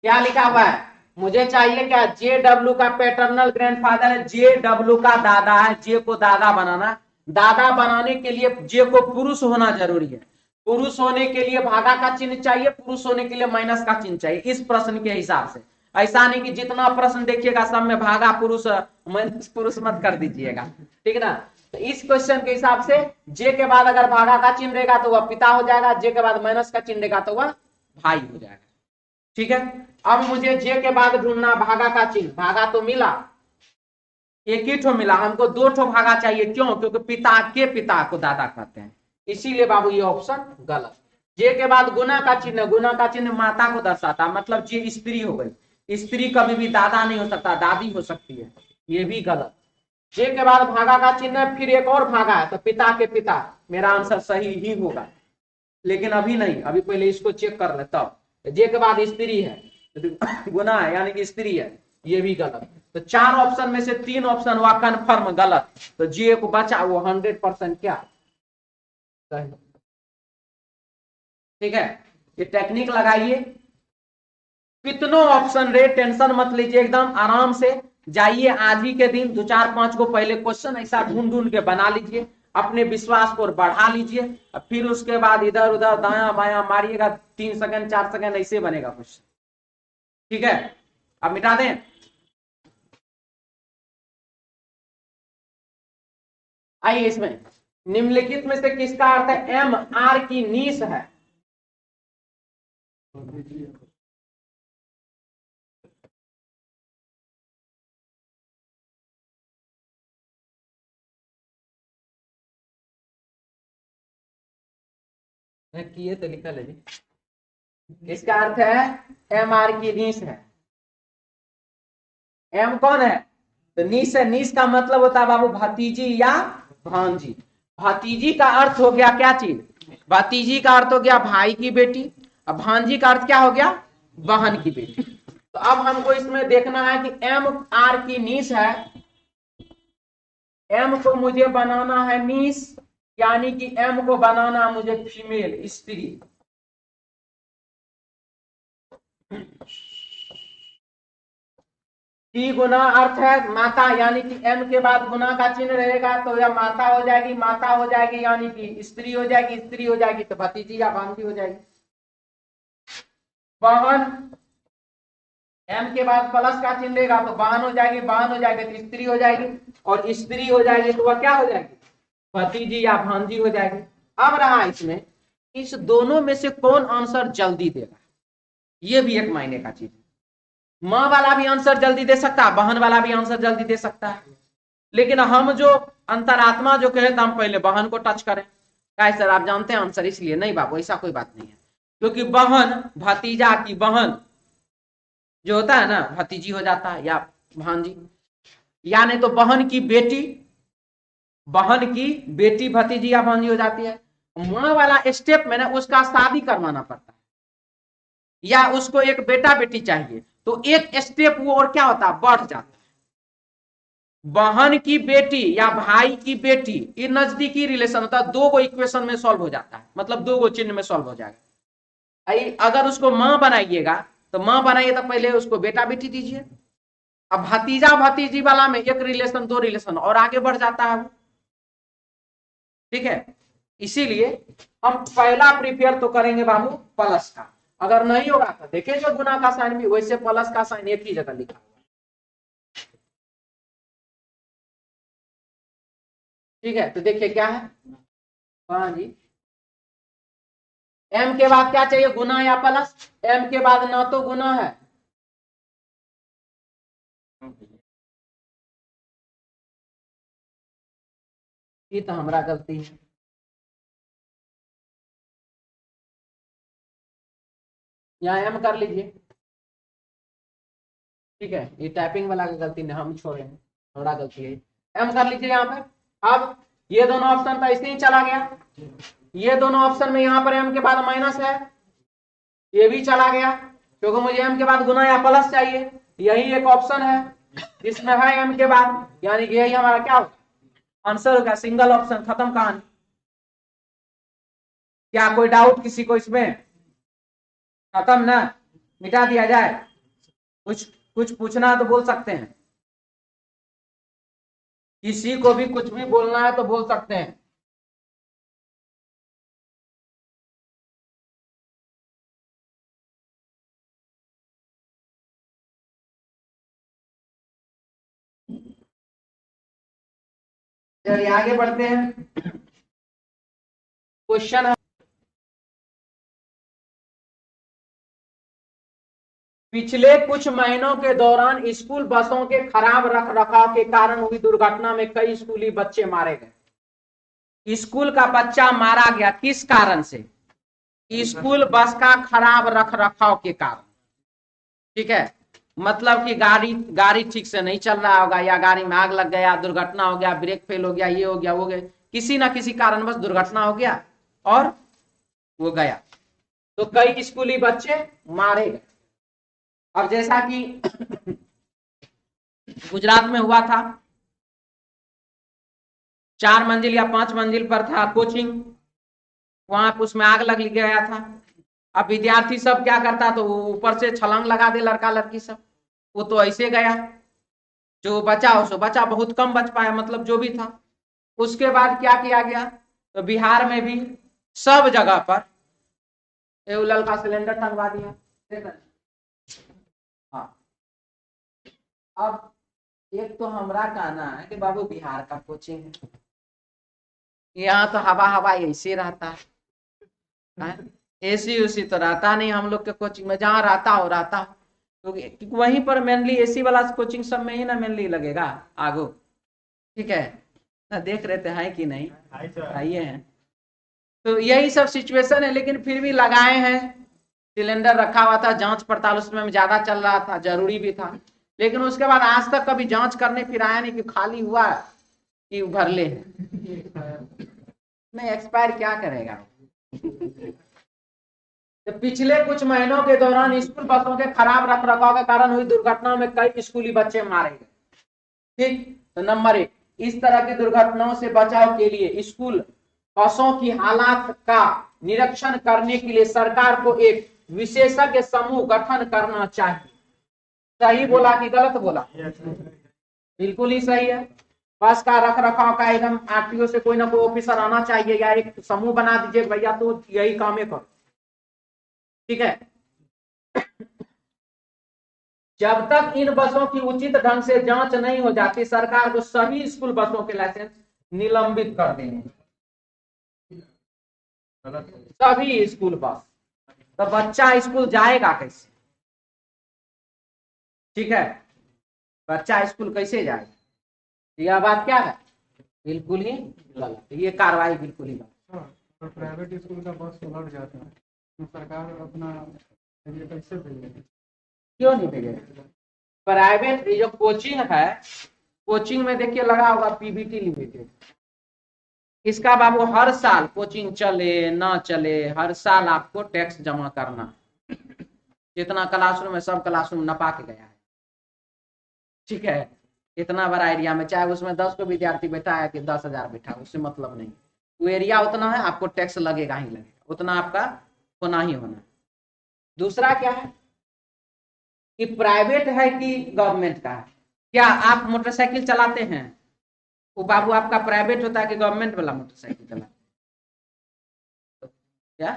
क्या लिखा हुआ है, मुझे चाहिए क्या, जे डब्ल्यू का पैटर्नल ग्रैंडफादर है, जे डब्ल्यू का दादा है, जे को दादा बनाना, दादा बनाने के लिए जे को पुरुष होना जरूरी है, पुरुष होने के लिए भागा का चिन्ह चाहिए, पुरुष होने के लिए माइनस का चिन्ह चाहिए, इस प्रश्न के हिसाब से। ऐसा नहीं कि जितना प्रश्न देखिएगा सब में भागा पुरुष माइनस पुरुष मत कर दीजिएगा, ठीक ना। तो इस क्वेश्चन के हिसाब से जे के बाद अगर भागा का चिन्ह रहेगा तो वह पिता हो जाएगा, जे के बाद माइनस का चिन्ह रहेगा तो वह भाई हो जाएगा, ठीक है। अब मुझे जे के बाद ढूंढना भागा का चिन्ह, भागा तो मिला, एक ही ठो मिला, हमको दो ठो भागा चाहिए, क्यों, क्योंकि पिता के पिता को दादा कहते हैं, इसीलिए बाबू ये ऑप्शन गलत। जे के बाद गुना का चिन्ह, गुना का चिन्ह माता को दर्शाता, मतलब जे स्त्री हो गई, स्त्री कभी भी दादा नहीं हो सकता, दादी हो सकती है, ये भी गलत। जे के बाद भागा का चिन्ह, फिर एक और भागा है, तो पिता के पिता, मेरा आंसर सही ही होगा, लेकिन अभी नहीं, अभी पहले इसको चेक कर ले तब। जे के बाद स्त्री है, गुना है यानी कि स्त्री है, ये भी गलत। तो 4 ऑप्शन में से 3 ऑप्शन हुआ कन्फर्म गलत, तो जे को बचा वो 100% क्या सही, ठीक है। ये टेक्निक लगाइए, कितनों ऑप्शन रे, टेंशन मत लीजिए, एकदम आराम से जाइए, आज ही के दिन 2-4-5 को पहले क्वेश्चन ऐसा ढूंढ ढूंढ के बना लीजिए, अपने विश्वास को बढ़ा लीजिए, फिर उसके बाद इधर उधर दाया बाया मारिएगा, 3 सेकंड 4 सेकंड ऐसे बनेगा क्वेश्चन, ठीक है। अब मिटा दें, आइए इसमें निम्नलिखित में से किसका अर्थ है एम आर की नीश है, किए तो लिखा ले, इसका अर्थ है एम आर की नीश है। एम कौन है, तो नीश है, नीश का मतलब होता है बाबू भतीजी या भांजी। भतीजी का अर्थ हो गया क्या चीज, भतीजी का अर्थ हो गया भाई की बेटी, अब भांजी का अर्थ क्या हो गया, बहन की बेटी। तो अब हमको इसमें देखना है कि एम आर की नीश है, एम को मुझे बनाना है नीश, यानी कि एम को बनाना मुझे फीमेल स्त्री, टी गुना अर्थ है माता, यानी कि एम के बाद गुना का चिन्ह रहेगा तो यह माता हो जाएगी, माता हो जाएगी यानी कि स्त्री हो जाएगी, स्त्री हो जाएगी तो भतीजी या भांजी हो जाएगी। बहन, एम के बाद प्लस का चिन्ह रहेगा तो बहन हो जाएगी, बहन हो जाएगी तो स्त्री हो जाएगी, और स्त्री हो जाएगी तो वह क्या हो जाएगी, भतीजी या भांजी हो जाएगी। अब रहा इसमें इस दोनों में से कौन आंसर जल्दी देगा, ये भी एक मायने का चीज है। माँ वाला भी आंसर जल्दी दे सकता है, बहन वाला भी आंसर जल्दी दे सकता है, लेकिन हम जो अंतरात्मा जो कहे तो हम पहले बहन को टच करें। क्या सर आप जानते हैं आंसर, इसलिए नहीं बाबू ऐसा कोई बात नहीं है, क्योंकि बहन भतीजा की बहन जो होता है ना भतीजी हो जाता है या भांजी, यानी तो बहन की बेटी भतीजी या भांजी हो जाती है। माँ वाला स्टेप में ना उसका शादी करवाना पड़ता है या उसको एक बेटा बेटी चाहिए तो एक स्टेप वो और क्या होता है बढ़ जाता है। बहन की बेटी या भाई की बेटी ये नजदीकी रिलेशन होता है, दो गो इक्वेशन में सॉल्व हो जाता है, मतलब दो गो चिन्ह में सॉल्व हो जाएगा। अगर उसको माँ बनाइएगा तो माँ बनाइए तो पहले उसको बेटा बेटी दीजिए, अब भतीजा भतीजी वाला में एक रिलेशन दो रिलेशन और आगे बढ़ जाता है वो, ठीक है। इसीलिए हम पहला प्रिपेयर तो करेंगे बाबू प्लस का, अगर नहीं होगा तो देखिए जो गुना का साइन भी वैसे प्लस का साइन एक ही जगह लिखा हुआ, ठीक है। तो देखिए क्या है, हाँ जी, एम के बाद क्या चाहिए गुना या प्लस, एम के बाद ना तो गुना है, ये तो हमारा गलती है, यहाँ एम कर लीजिए, ठीक है। ये टाइपिंग वाला का गलती नहीं, हम छोड़े थोड़ा गलती है, एम कर लीजिए यहाँ पे। अब ये दोनों ऑप्शन तो ऐसे ही चला गया, ये दोनों ऑप्शन में यहाँ पर एम के बाद माइनस है, ये भी चला गया, क्योंकि मुझे एम के बाद गुना या प्लस चाहिए, यही एक ऑप्शन है जिसमें है एम के बाद, यानी यही हमारा क्या आंसर होगा, सिंगल ऑप्शन, खत्म कहानी। क्या कोई डाउट किसी को इसमें, खत्म ना, मिटा दिया जाए, कुछ पूछना है तो बोल सकते हैं, किसी को भी कुछ भी बोलना है तो बोल सकते हैं। चलिए आगे बढ़ते हैं, क्वेश्चन है पिछले कुछ महीनों के दौरान स्कूल बसों के खराब रखरखाव के कारण हुई दुर्घटना में कई स्कूली बच्चे मारे गए। स्कूल का बच्चा मारा गया किस कारण से, स्कूल बस का खराब रखरखाव के कारण, ठीक है। मतलब कि गाड़ी ठीक से नहीं चल रहा होगा, या गाड़ी में आग लग गया, दुर्घटना हो गया, ब्रेक फेल हो गया, ये हो गया वो गया, किसी ना किसी कारणवश दुर्घटना हो गया और वो गया, तो कई स्कूली बच्चे मारे गए। अब जैसा कि गुजरात में हुआ था, 4 मंजिल या 5 मंजिल पर था कोचिंग, वहां उसमें आग लग गया था। अब विद्यार्थी सब क्या करता तो ऊपर से छलांग लगा दे लड़का लड़की सब, वो तो ऐसे गया, जो बचा सो बचा, बहुत कम बच पाया, मतलब जो भी था। उसके बाद क्या किया गया, तो बिहार में भी सब जगह पर एउलल का सिलेंडर टंगवा दिया। हाँ, अब एक तो हमारा कहना है कि बाबू बिहार का कोचिंग है, यहाँ तो हवा हवा ऐसे रहता है, एसी उसी तो रहता नहीं हम लोग के कोचिंग में, जहाँ रहता हो तो वहीं पर मेनली एसी वाला कोचिंग सब में ही ना मेनली लगेगा आगो, ठीक है ना, देख रहे थे है कि नहीं, आइए हैं, तो यही सब सिचुएशन है। लेकिन फिर भी लगाए हैं, सिलेंडर रखा हुआ था, जांच पड़ताल उसमें ज्यादा चल रहा था, जरूरी भी था, लेकिन उसके बाद आज तक कभी जांच करने फिर आया नहीं कि खाली हुआ कि भर ले, नहीं एक्सपायर क्या करेगा। तो पिछले कुछ महीनों के दौरान स्कूल बसों के खराब रखरखाव के कारण हुई दुर्घटनाओं में कई स्कूली बच्चे मारे गए, ठीक। तो नंबर 1, इस तरह की दुर्घटनाओं से बचाव के लिए स्कूल बसों की हालात का निरीक्षण करने के लिए सरकार को एक विशेषज्ञ समूह गठन करना चाहिए। सही बोला कि गलत बोला? बिल्कुल ही सही है। बस का रख रखाव का एकदम आरटीओ से कोई ना कोई ऑफिसर आना चाहिए, या एक समूह बना दीजिए भैया, तो यही काम है करो। ठीक है। जब तक इन बसों की उचित ढंग से जांच नहीं हो जाती, सरकार को सभी स्कूल बसों के लाइसेंस निलंबित कर देंगे। सभी स्कूल बस। तो बच्चा स्कूल जाएगा कैसे? ठीक है, बच्चा स्कूल कैसे जाएगा? यह बात क्या है? बिल्कुल ही गलत। ये कार्रवाई बिल्कुल ही गलत। और प्राइवेट स्कूल का बस उलट जाता है तो सरकार अपना ये कैसे भेजेगी? क्यों नहीं भेजेगा? प्राइवेट जो कोचिंग है, कोचिंग में देखिए लगा होगा पीबीटी लिमिटेड। इसका बाबू हर साल कोचिंग चले ना चले, हर साल आपको टैक्स जमा करना। जितना क्लासरूम है सब क्लासरूम नपा के गया है। ठीक है, इतना बड़ा एरिया में, चाहे उसमें 10 को विद्यार्थी बैठा है कि 10,000 बैठा, उससे मतलब नहीं। वो एरिया उतना है, आपको टैक्स लगेगा ही लगेगा, उतना आपका होना ही होना। दूसरा क्या है कि प्राइवेट है कि गवर्नमेंट का है। क्या आप मोटरसाइकिल चलाते हैं, वो बाबू आपका प्राइवेट होता है कि गवर्नमेंट वाला मोटरसाइकिल चलाते? क्या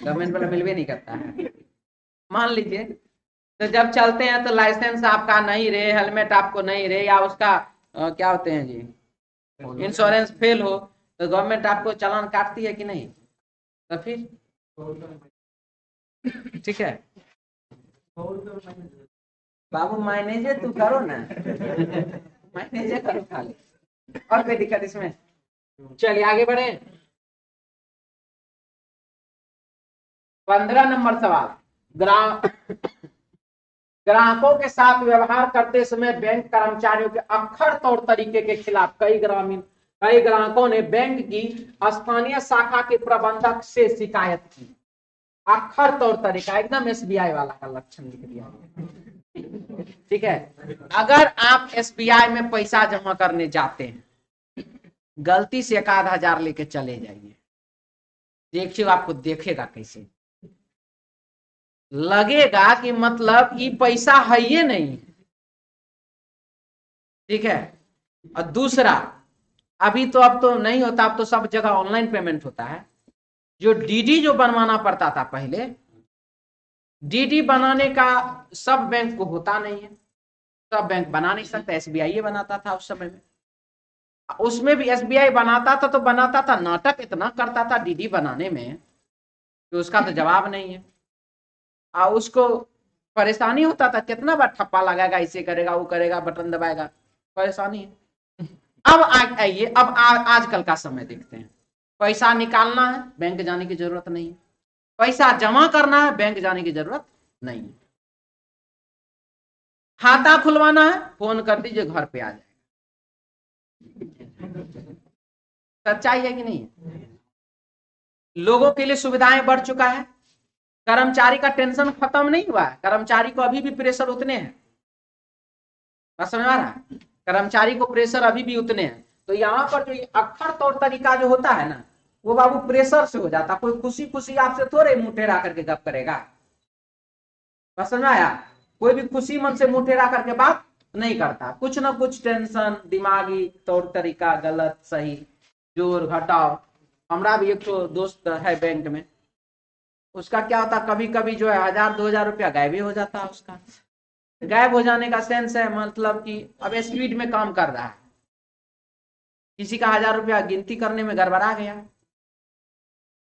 गवर्नमेंट वाला मिलवे नहीं करता है? मान लीजिए, तो जब चलते हैं तो लाइसेंस आपका नहीं रहे, हेलमेट आपको नहीं रहे, या उसका क्या होते हैं जी, इंश्योरेंस फेल हो, तो गवर्नमेंट आपको चालान काटती है कि नहीं? तो फिर ठीक है बाबू, मैनेजे तू करो ना, मैनेजे करो खाली, और कोई दिक्कत इसमें? चलिए आगे बढ़े। 15 नंबर सवाल, ग्राहकों के साथ व्यवहार करते समय बैंक कर्मचारियों के अक्खर तौर तरीके के खिलाफ कई ग्राहकों ने बैंक की स्थानीय शाखा के प्रबंधक से शिकायत की। अक्खर तौर तरीका एकदम एसबीआई वाला का लक्षण लिख दिया। ठीक है, अगर आप एसबीआई में पैसा जमा करने जाते हैं, गलती से 1,000 लेके चले जाइए, देखिए आपको देखेगा कैसे लगेगा कि मतलब ये पैसा है ये नहीं। ठीक है, और दूसरा, अभी तो अब तो नहीं होता, अब तो सब जगह ऑनलाइन पेमेंट होता है। जो डीडी जो बनवाना पड़ता था पहले, डीडी बनाने का सब बैंक को होता नहीं है, सब बैंक बना नहीं सकता, एसबीआई बनाता था उस समय में। उसमें भी एसबीआई बनाता था तो बनाता था, नाटक इतना करता था डीडी बनाने में कि उसका तो जवाब नहीं है। उसको परेशानी होता था, कितना बार ठप्पा लगाएगा, इसे करेगा वो करेगा, बटन दबाएगा, परेशानी है। अब आइए, अब आजकल का समय देखते हैं। पैसा निकालना है, बैंक जाने की जरूरत नहीं है। पैसा जमा करना है, बैंक जाने की जरूरत नहीं है। खाता खुलवाना है, फोन कर दीजिए, घर पे आ जाएगा। सच्चाई है कि नहीं है? लोगों के लिए सुविधाएं बढ़ चुका है, कर्मचारी का टेंशन खत्म नहीं हुआ है, कर्मचारी को अभी भी प्रेशर उतने हैं। बात समझ आ रहा है? कर्मचारी को प्रेशर अभी भी उतने हैं। तो यहाँ पर जो अक्खर तौर तरीका जो होता है ना, वो बाबू प्रेशर से हो जाता। कोई खुशी खुशी आपसे थोड़े मुंह टेढ़ा करके गप करेगा। बात समझ आया? कोई भी खुशी मन से मुंह टेढ़ा करके बात नहीं करता, कुछ ना कुछ टेंशन, दिमागी तौर तरीका, गलत सही, जोर घटाव। हमारा भी एक तो दोस्त है बैंक में, उसका क्या होता, कभी कभी जो है 1,000-2,000 रुपया गायब ही हो जाता है उसका। गायब हो जाने का सेंस है मतलब कि अब स्पीड में काम कर रहा है, किसी का 1,000 रुपया गिनती करने में गड़बड़ा गया।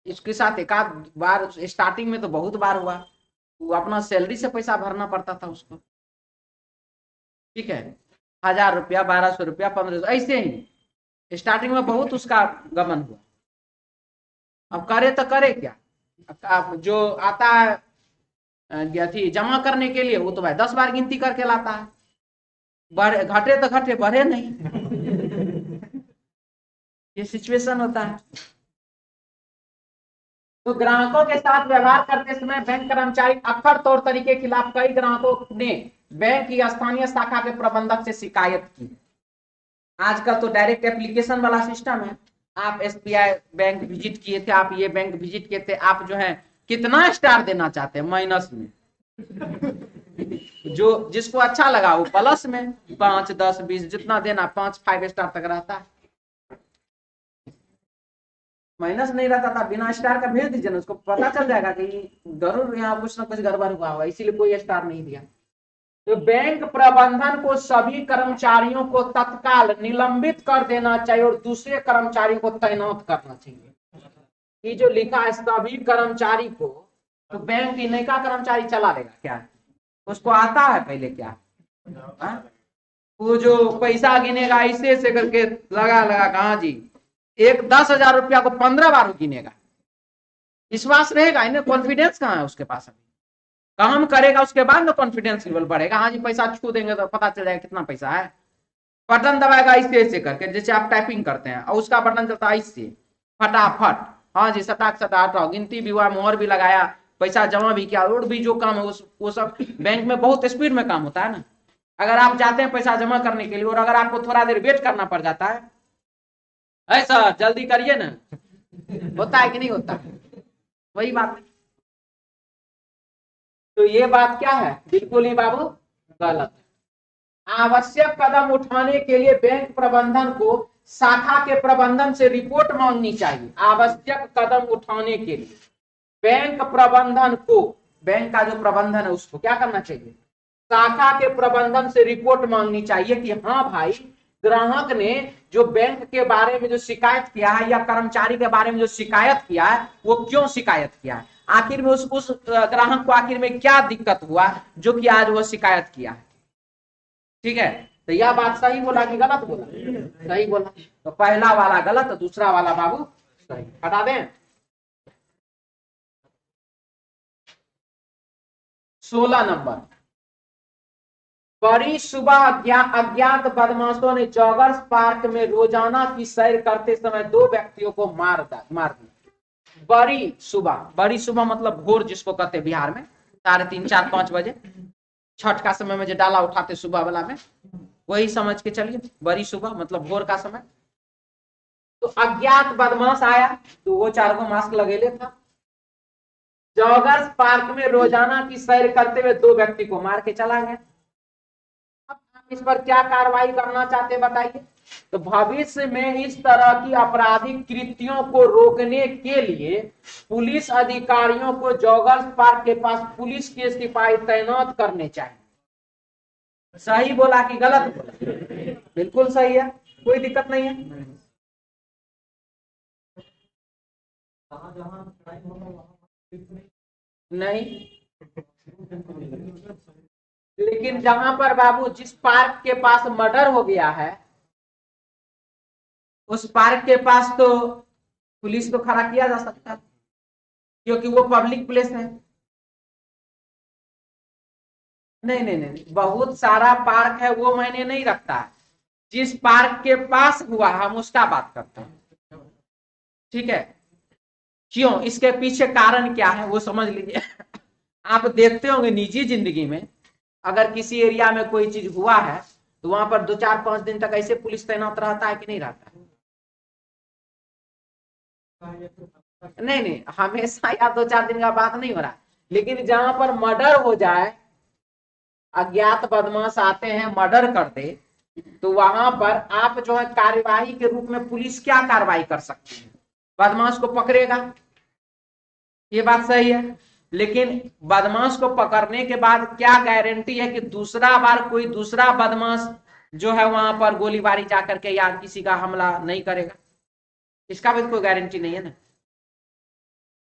इसके साथ एक आध बार स्टार्टिंग में तो बहुत बार हुआ, वो अपना सैलरी से पैसा भरना पड़ता था उसको। ठीक है, 1,000 रुपया, 1,200 रुपया, 1,500, ऐसे ही स्टार्टिंग में बहुत उसका गमन हुआ। अब करे तो करे क्या, जो आता है थी जमा करने के लिए, वो तो भाई 10 बार गिनती करके लाता है, बढ़े घटे तो घटे, बढ़े नहीं। ये सिचुएशन होता है। तो ग्राहकों के साथ व्यवहार करते समय बैंक कर्मचारी अक्खर तौर तरीके के खिलाफ कई ग्राहकों ने बैंक की स्थानीय शाखा के प्रबंधक से शिकायत की। आजकल तो डायरेक्ट एप्लीकेशन वाला सिस्टम है। आप एसबीआई बैंक विजिट किए थे, आप ये बैंक विजिट किए थे, आप जो है कितना स्टार देना चाहते हैं माइनस में? जो जिसको अच्छा लगा वो प्लस में 5, 10, 20 जितना देना, 5 5 स्टार तक रहता है, माइनस नहीं रहता था। बिना स्टार का भेज दीजिए ना, उसको पता चल जाएगा कि जरूर यहाँ कुछ ना कुछ गड़बड़ हुआ होगा, इसीलिए कोई स्टार नहीं दिया। तो बैंक प्रबंधन को सभी कर्मचारियों को तत्काल निलंबित कर देना चाहिए और दूसरे कर्मचारियों को तैनात करना चाहिए। ये जो लिखा है सभी कर्मचारी को, तो बैंक की नयका कर्मचारी चला लेगा क्या? उसको आता है पहले क्या? वो जो पैसा गिनेगा ऐसे करके लगा कहा जी, एक 10,000 रुपया को 15 बार गिनेगा, विश्वास रहेगा इन्हें? कॉन्फिडेंस कहाँ है उसके पास? अभी काम करेगा उसके बाद ना कॉन्फिडेंस लेवल बढ़ेगा। हाँ जी पैसा छू देंगे तो पता चल जाएगा कितना पैसा है। बटन दबाएगा ऐसे करके, जैसे आप टाइपिंग करते हैं और उसका बटन चलता है ऐसे फटाफट। हाँ जी सटाक सटाट गिनती भी हुआ, मोहर भी लगाया, पैसा जमा भी किया, और भी जो काम है वो सब बैंक में बहुत स्पीड में काम होता है ना। अगर आप जाते हैं पैसा जमा करने के लिए और अगर आपको थोड़ा देर वेट करना पड़ जाता है, ऐसा जल्दी करिए ना, होता है कि नहीं होता? वही बात है। तो ये बात क्या है? बिल्कुल ही बाबू गलत है। आवश्यक कदम उठाने के लिए बैंक प्रबंधन को शाखा के प्रबंधन से रिपोर्ट मांगनी चाहिए। आवश्यक कदम उठाने के लिए बैंक प्रबंधन को, बैंक का जो प्रबंधन है उसको क्या करना चाहिए? शाखा के प्रबंधन से रिपोर्ट मांगनी चाहिए कि हाँ भाई, ग्राहक ने जो बैंक के बारे में जो शिकायत किया है या कर्मचारी के बारे में जो शिकायत किया है वो क्यों शिकायत किया है, आखिर में उस ग्राहक को आखिर में क्या दिक्कत हुआ जो कि आज वो शिकायत किया है। ठीक है, तो यह बात सही बोला कि गलत बोला? सही बोला। तो पहला वाला गलत, दूसरा वाला बाबू सही। हटा दें। 16 नंबर, बड़ी सुबह अज्ञात बदमाशों ने जॉगर्स पार्क में रोजाना की सैर करते समय 2 व्यक्तियों को मार दिया। बड़ी सुबह मतलब भोर जिसको कहते हैं बिहार में, 3:30, 4, 5 बजे छठ का समय में जो डाला उठाते सुबह वाला में, वही समझ के चलिए। बड़ी सुबह मतलब भोर का समय। तो अज्ञात बदमाश आया तो वो 4 को मास्क लगेले था, जॉगर्स पार्क में रोजाना की सैर करते हुए 2 व्यक्ति को मार के चला गया। अब आप इस पर क्या कार्रवाई करना चाहते बताइए? तो भविष्य में इस तरह की आपराधिक कृत्यों को रोकने के लिए पुलिस अधिकारियों को जॉगर्स पार्क के पास पुलिस के सिपाही तैनात करने चाहिए। सही बोला कि गलत बोला? बिल्कुल सही है, कोई दिक्कत नहीं है। नहीं, लेकिन जहां पर बाबू जिस पार्क के पास मर्डर हो गया है उस पार्क के पास तो पुलिस को खड़ा किया जा सकता है क्योंकि वो पब्लिक प्लेस है। नहीं, बहुत सारा पार्क है वो मैंने नहीं रखता है, जिस पार्क के पास हुआ हम उसका बात करते हैं। ठीक है, क्यों, इसके पीछे कारण क्या है वो समझ लीजिए। आप देखते होंगे निजी जिंदगी में अगर किसी एरिया में कोई चीज हुआ है तो वहां पर 2, 4, 5 दिन तक ऐसे पुलिस तैनात रहता है कि नहीं रहता है? नहीं, हमेशा या 2, 4 दिन का बात नहीं हो रहा, लेकिन जहां पर मर्डर हो जाए, अज्ञात बदमाश आते हैं मर्डर कर दे, तो वहां पर आप जो है कार्यवाही के रूप में पुलिस क्या कार्रवाई कर सकती है? बदमाश को पकड़ेगा, ये बात सही है, लेकिन बदमाश को पकड़ने के बाद क्या गारंटी है कि दूसरा बार कोई दूसरा बदमाश जो है वहां पर गोलीबारी जाकर के या किसी का हमला नहीं करेगा? इसका भी कोई गारंटी नहीं है ना।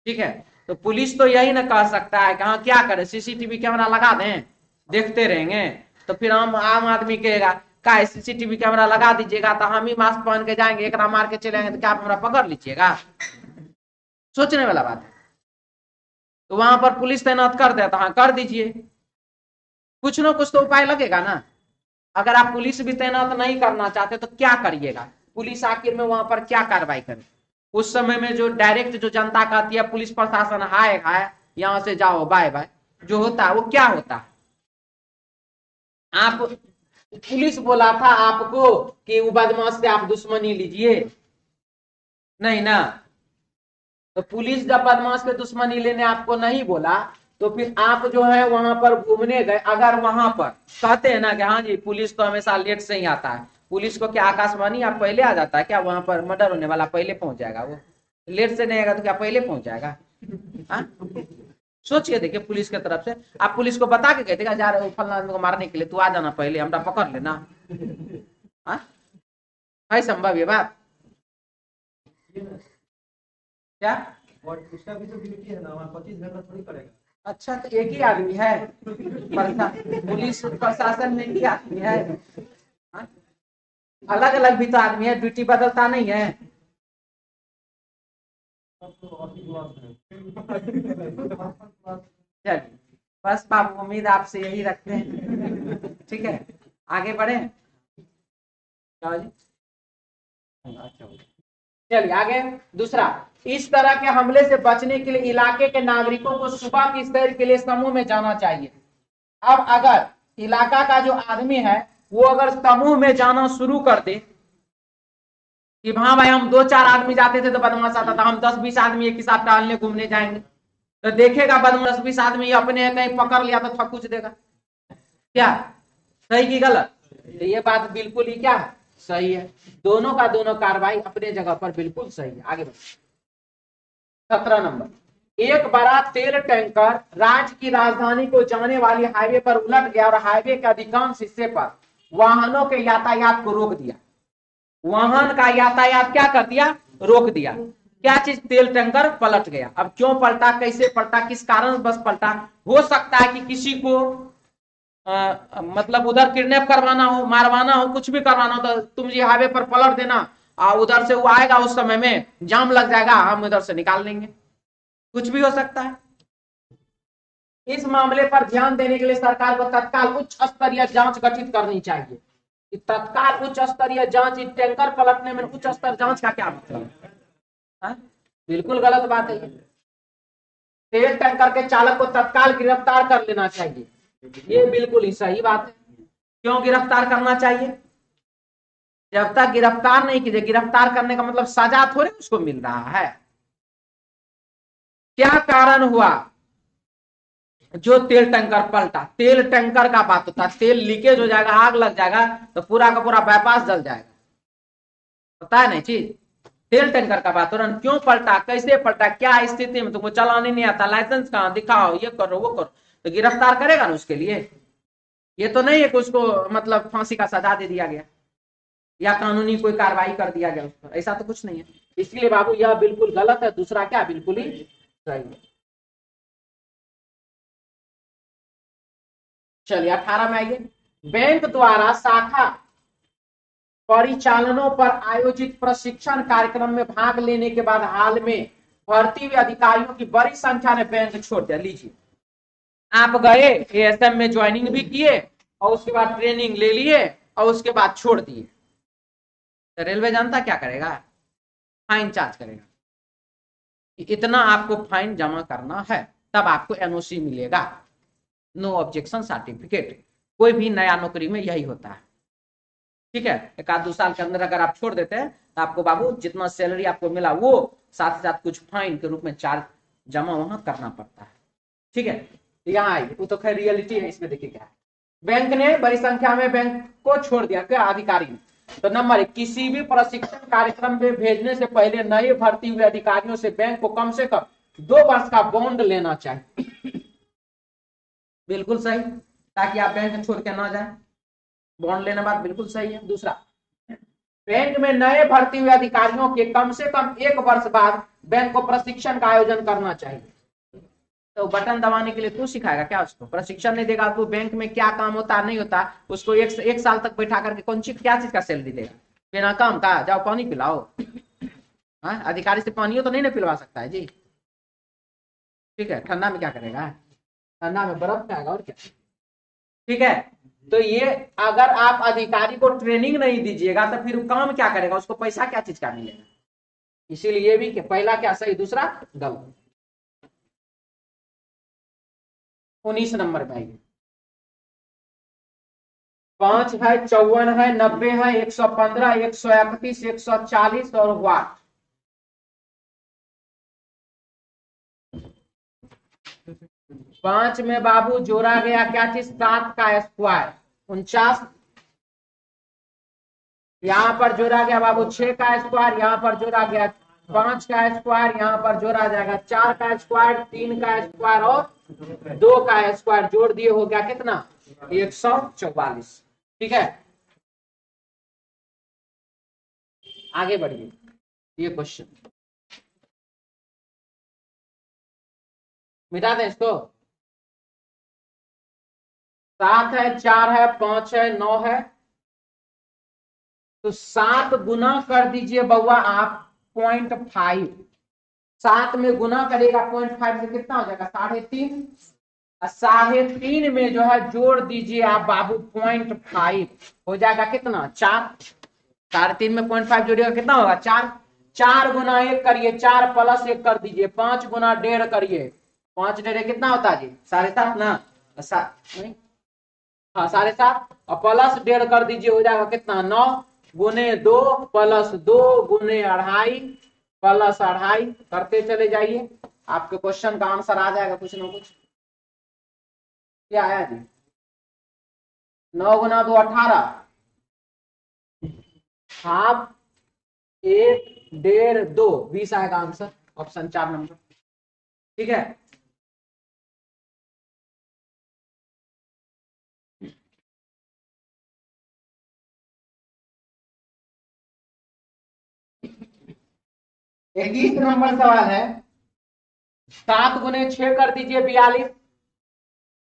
ठीक है, तो पुलिस तो यही ना कह सकता है कि हाँ क्या करे, सीसीटीवी कैमरा लगा दें देखते रहेंगे, तो फिर हम आम आदमी कहेगा का सीसीटीवी कैमरा लगा दीजिएगा तो हम ही मास्क पहन के जाएंगे, एक मार के चलेंगे, तो क्या आप हमारा पकड़ लीजिएगा? सोचने वाला बात है। तो वहां पर पुलिस तैनात कर देता, हाँ कर दीजिए, कुछ ना कुछ तो उपाय लगेगा ना। अगर आप पुलिस भी तैनात नहीं करना चाहते तो क्या करिएगा? पुलिस आखिर में वहां पर क्या कार्रवाई करे? उस समय में जो डायरेक्ट जो जनता कहती है पुलिस प्रशासन हाय हाय यहां से जाओ बाय बाय, जो होता है वो क्या होता है? आप पुलिस बोला था आपको कि वो बदमाश से आप दुश्मनी लीजिए, नहीं ना। तो पुलिस जब बदमाश के दुश्मनी लेने आपको नहीं बोला तो फिर आप जो है वहां पर घूमने गए, अगर वहां पर कहते हैं ना कि हाँ जी पुलिस तो हमेशा लेट से ही आता है, पुलिस को क्या आकाशवाणी आप पहले आ जाता है क्या? वहां पर मर्डर होने वाला पहले पहुंच जाएगा, वो लेट से नहीं आएगा तो क्या पहले पहुंच जाएगा? हाँ, सोचिए, देखिए पुलिस की तरफ से आप पुलिस को बता के कहते जा रहे हो फलना आदमी को मारने के लिए, तू आ जाना पहले, हमरा पकड़ लेना। हाँ, है संभव ये बात? क्या? और उसका भी तो ड्यूटी है ना, वहाँ 25 घंटा थोड़ी करेगा। अच्छा, तो एक ही आदमी है पुलिस प्रशासन में, ही आदमी है? हाँ? अलग अलग भी तो आदमी है, ड्यूटी बदलता नहीं है। चलिए, बस बाबू उम्मीद आपसे यही रखते हैं, ठीक है, आगे बढ़े। चलिए आगे। दूसरा, इस तरह के हमले से बचने के लिए इलाके के नागरिकों को सुबह की सैर के लिए समूह में जाना चाहिए। अब अगर इलाका का जो आदमी है वो अगर समूह में जाना शुरू कर दे कि हाँ भाई हम 2-4 आदमी जाते थे तो बदमाश आता था, हम 10-20 आदमी एक ही साथ टहलने घूमने जाएंगे, तो देखेगा बदमाश 10-20 आदमी अपने कहीं पकड़ लिया तो थकुच देगा। क्या सही की गलत? तो ये बात बिल्कुल ही क्या सही है, दोनों का दोनों कार्रवाई अपने जगह पर बिल्कुल सही है। आगे बढ़े। 17 नंबर, एक बड़ा तेल टैंकर राज्य की राजधानी को जाने वाली हाईवे पर उलट गया और हाईवे के अधिकांश हिस्से पर वाहनों के यातायात को रोक दिया। वाहन का यातायात क्या कर दिया? रोक दिया। क्या चीज? तेल टैंकर पलट गया। अब क्यों पलटा, कैसे पलटा, किस कारण बस पलटा? हो सकता है कि किसी को मतलब उधर किडनैप करवाना हो, मारवाना हो, कुछ भी करवाना हो, तो तुम जी हाईवे पर पलट देना, उधर से वो आएगा, उस समय में जाम लग जाएगा, हम उधर से निकाल लेंगे, कुछ भी हो सकता है। इस मामले पर ध्यान देने के लिए सरकार को तत्काल उच्च स्तरीय जांच गठित करनी चाहिए। तत्काल उच्च स्तरीय जांच, टैंकर पलटने में उच्च स्तर जांच का क्या मतलब है? बिल्कुल गलत बात है। तेल टैंकर के चालक को तत्काल गिरफ्तार कर लेना चाहिए, ये बिल्कुल ही सही बात है। क्यों गिरफ्तार करना चाहिए? जब तक गिरफ्तार नहीं कीजिए, गिरफ्तार करने का मतलब सजा थोड़ी उसको मिल रहा है। क्या कारण हुआ जो तेल टैंकर पलटा? तेल टैंकर का बात होता है, तेल लीकेज हो जाएगा, आग लग जाएगा तो पूरा का पूरा बाईपास जल जाएगा, पता है नहीं चीज। तेल टैंकर का बात हो रहा, क्यों पलटा, कैसे पलटा, क्या स्थिति में, तुमको चलाने नहीं आता, लाइसेंस कहाँ, दिखाओ, ये करो वो करो, तो गिरफ्तार करेगा ना उसके लिए। ये तो नहीं है कि उसको मतलब फांसी का सजा दे दिया गया या कानूनी कोई कार्रवाई कर दिया गया उस पर, ऐसा तो कुछ नहीं है। इसलिए बाबू यह बिल्कुल गलत है, दूसरा क्या बिल्कुल ही सही है। चलिए 18 में आइए। बैंक द्वारा शाखा परिचालनों पर आयोजित प्रशिक्षण कार्यक्रम में भाग लेने के बाद हाल में भर्ती हुए अधिकारियों की बड़ी संख्या ने बैंक छोड़ दिया। लीजिए, आप गए एएसएम में ज्वाइनिंग भी किए और उसके बाद ट्रेनिंग ले लिए और उसके बाद छोड़ दिए, तो रेलवे जानता क्या करेगा? फाइन चार्ज करेगा। इतना आपको फाइन जमा करना है, तब आपको एनओसी मिलेगा, नो ऑब्जेक्शन सर्टिफिकेट। कोई भी नया नौकरी में यही होता है, ठीक है। 1-2 साल के अंदर अगर आप छोड़ देते हैं तो आपको बाबू जितना सैलरी आपको मिला वो साथ ही साथ कुछ फाइन के रूप में चार्ज जमा वहां करना पड़ता है, ठीक है। यहाँ आई, वो तो खैर रियलिटी है, इसमें देखिए क्या है। बैंक ने बड़ी संख्या में बैंक को छोड़ दिया, क्या अधिकारी ने। तो नंबर 1, किसी भी प्रशिक्षण कार्यक्रम में भेजने से पहले नए भर्ती हुए अधिकारियों से बैंक को कम से कम 2 वर्ष का बॉन्ड लेना चाहिए। बिल्कुल सही, ताकि आप बैंक छोड़ के ना जाए, बॉन्ड लेना बात बिल्कुल सही है। दूसरा, बैंक में नए भर्ती हुए अधिकारियों के कम से कम 1 वर्ष बाद बैंक को प्रशिक्षण का आयोजन करना चाहिए। तो बटन दबाने के लिए तू सिखाएगा क्या उसको? प्रशिक्षण नहीं देगा तो बैंक में क्या काम होता नहीं होता उसको एक साल तक बैठा करके कौन चीज क्या चीज का सैलरी देगा? बिना काम का जाओ पानी पिलाओ। हाँ, अधिकारी से पानी तो नहीं ना पिलवा सकता है जी, ठीक है। ठंडा में क्या करेगा? ठंडा में बर्फ खाएगा और क्या, ठीक है। तो ये अगर आप अधिकारी को ट्रेनिंग नहीं दीजिएगा तो फिर काम क्या करेगा? उसको पैसा क्या चीज का मिलेगा? इसीलिए भी कि पहला क्या सही, दूसरा गलत। 19 नंबर में आइए। 5 है, 54 है, 90 है, 115, 131, 140 और वाट। 5 में बाबू जोड़ा गया क्या चीज, 7 का स्क्वायर 49। यहाँ पर जोड़ा गया बाबू 6 का स्क्वायर, यहाँ पर जोड़ा गया 5 का स्क्वायर, यहाँ पर जोड़ा जाएगा 4 का स्क्वायर, 3 का स्क्वायर और 2 का स्क्वायर, जोड़ दिए हो गया कितना 144। ठीक है, आगे बढ़िए। ये क्वेश्चन मिटा दें इसको। 7 है, 4 है, 5 है, 9 है, तो 7 गुना कर दीजिए बउआ आप 0.5। 7 में गुना करेगा 0.5 से कितना हो जाएगा 3.5। 3.5 में जो है जोड़ दीजिए आप बाबू 0.5, हो जाएगा कितना 4। 3.5 में 0.5 जोड़िएगा कितना होगा 4। 4 गुना 1 करिए, 4 प्लस 1 कर दीजिए, 5 गुना 1.5 करिए, 5 डेढ़ कितना होता है जी 7.5 ना, 7 नहीं हाँ 7.5, और प्लस 1.5 कर दीजिए, हो जाएगा कितना 9 गुने 2 प्लस 2 गुने 2.5 प्लस 2.5, करते चले जाइए, आपके क्वेश्चन का आंसर आ जाएगा कुछ ना कुछ। क्या आया जी 9 गुना 2 18, हाफ 1 1.5 2 20 आएगा आंसर, ऑप्शन 4 नंबर। ठीक है, एक 20 नंबर सवाल है। 7 गुने 6 कर दीजिए 42,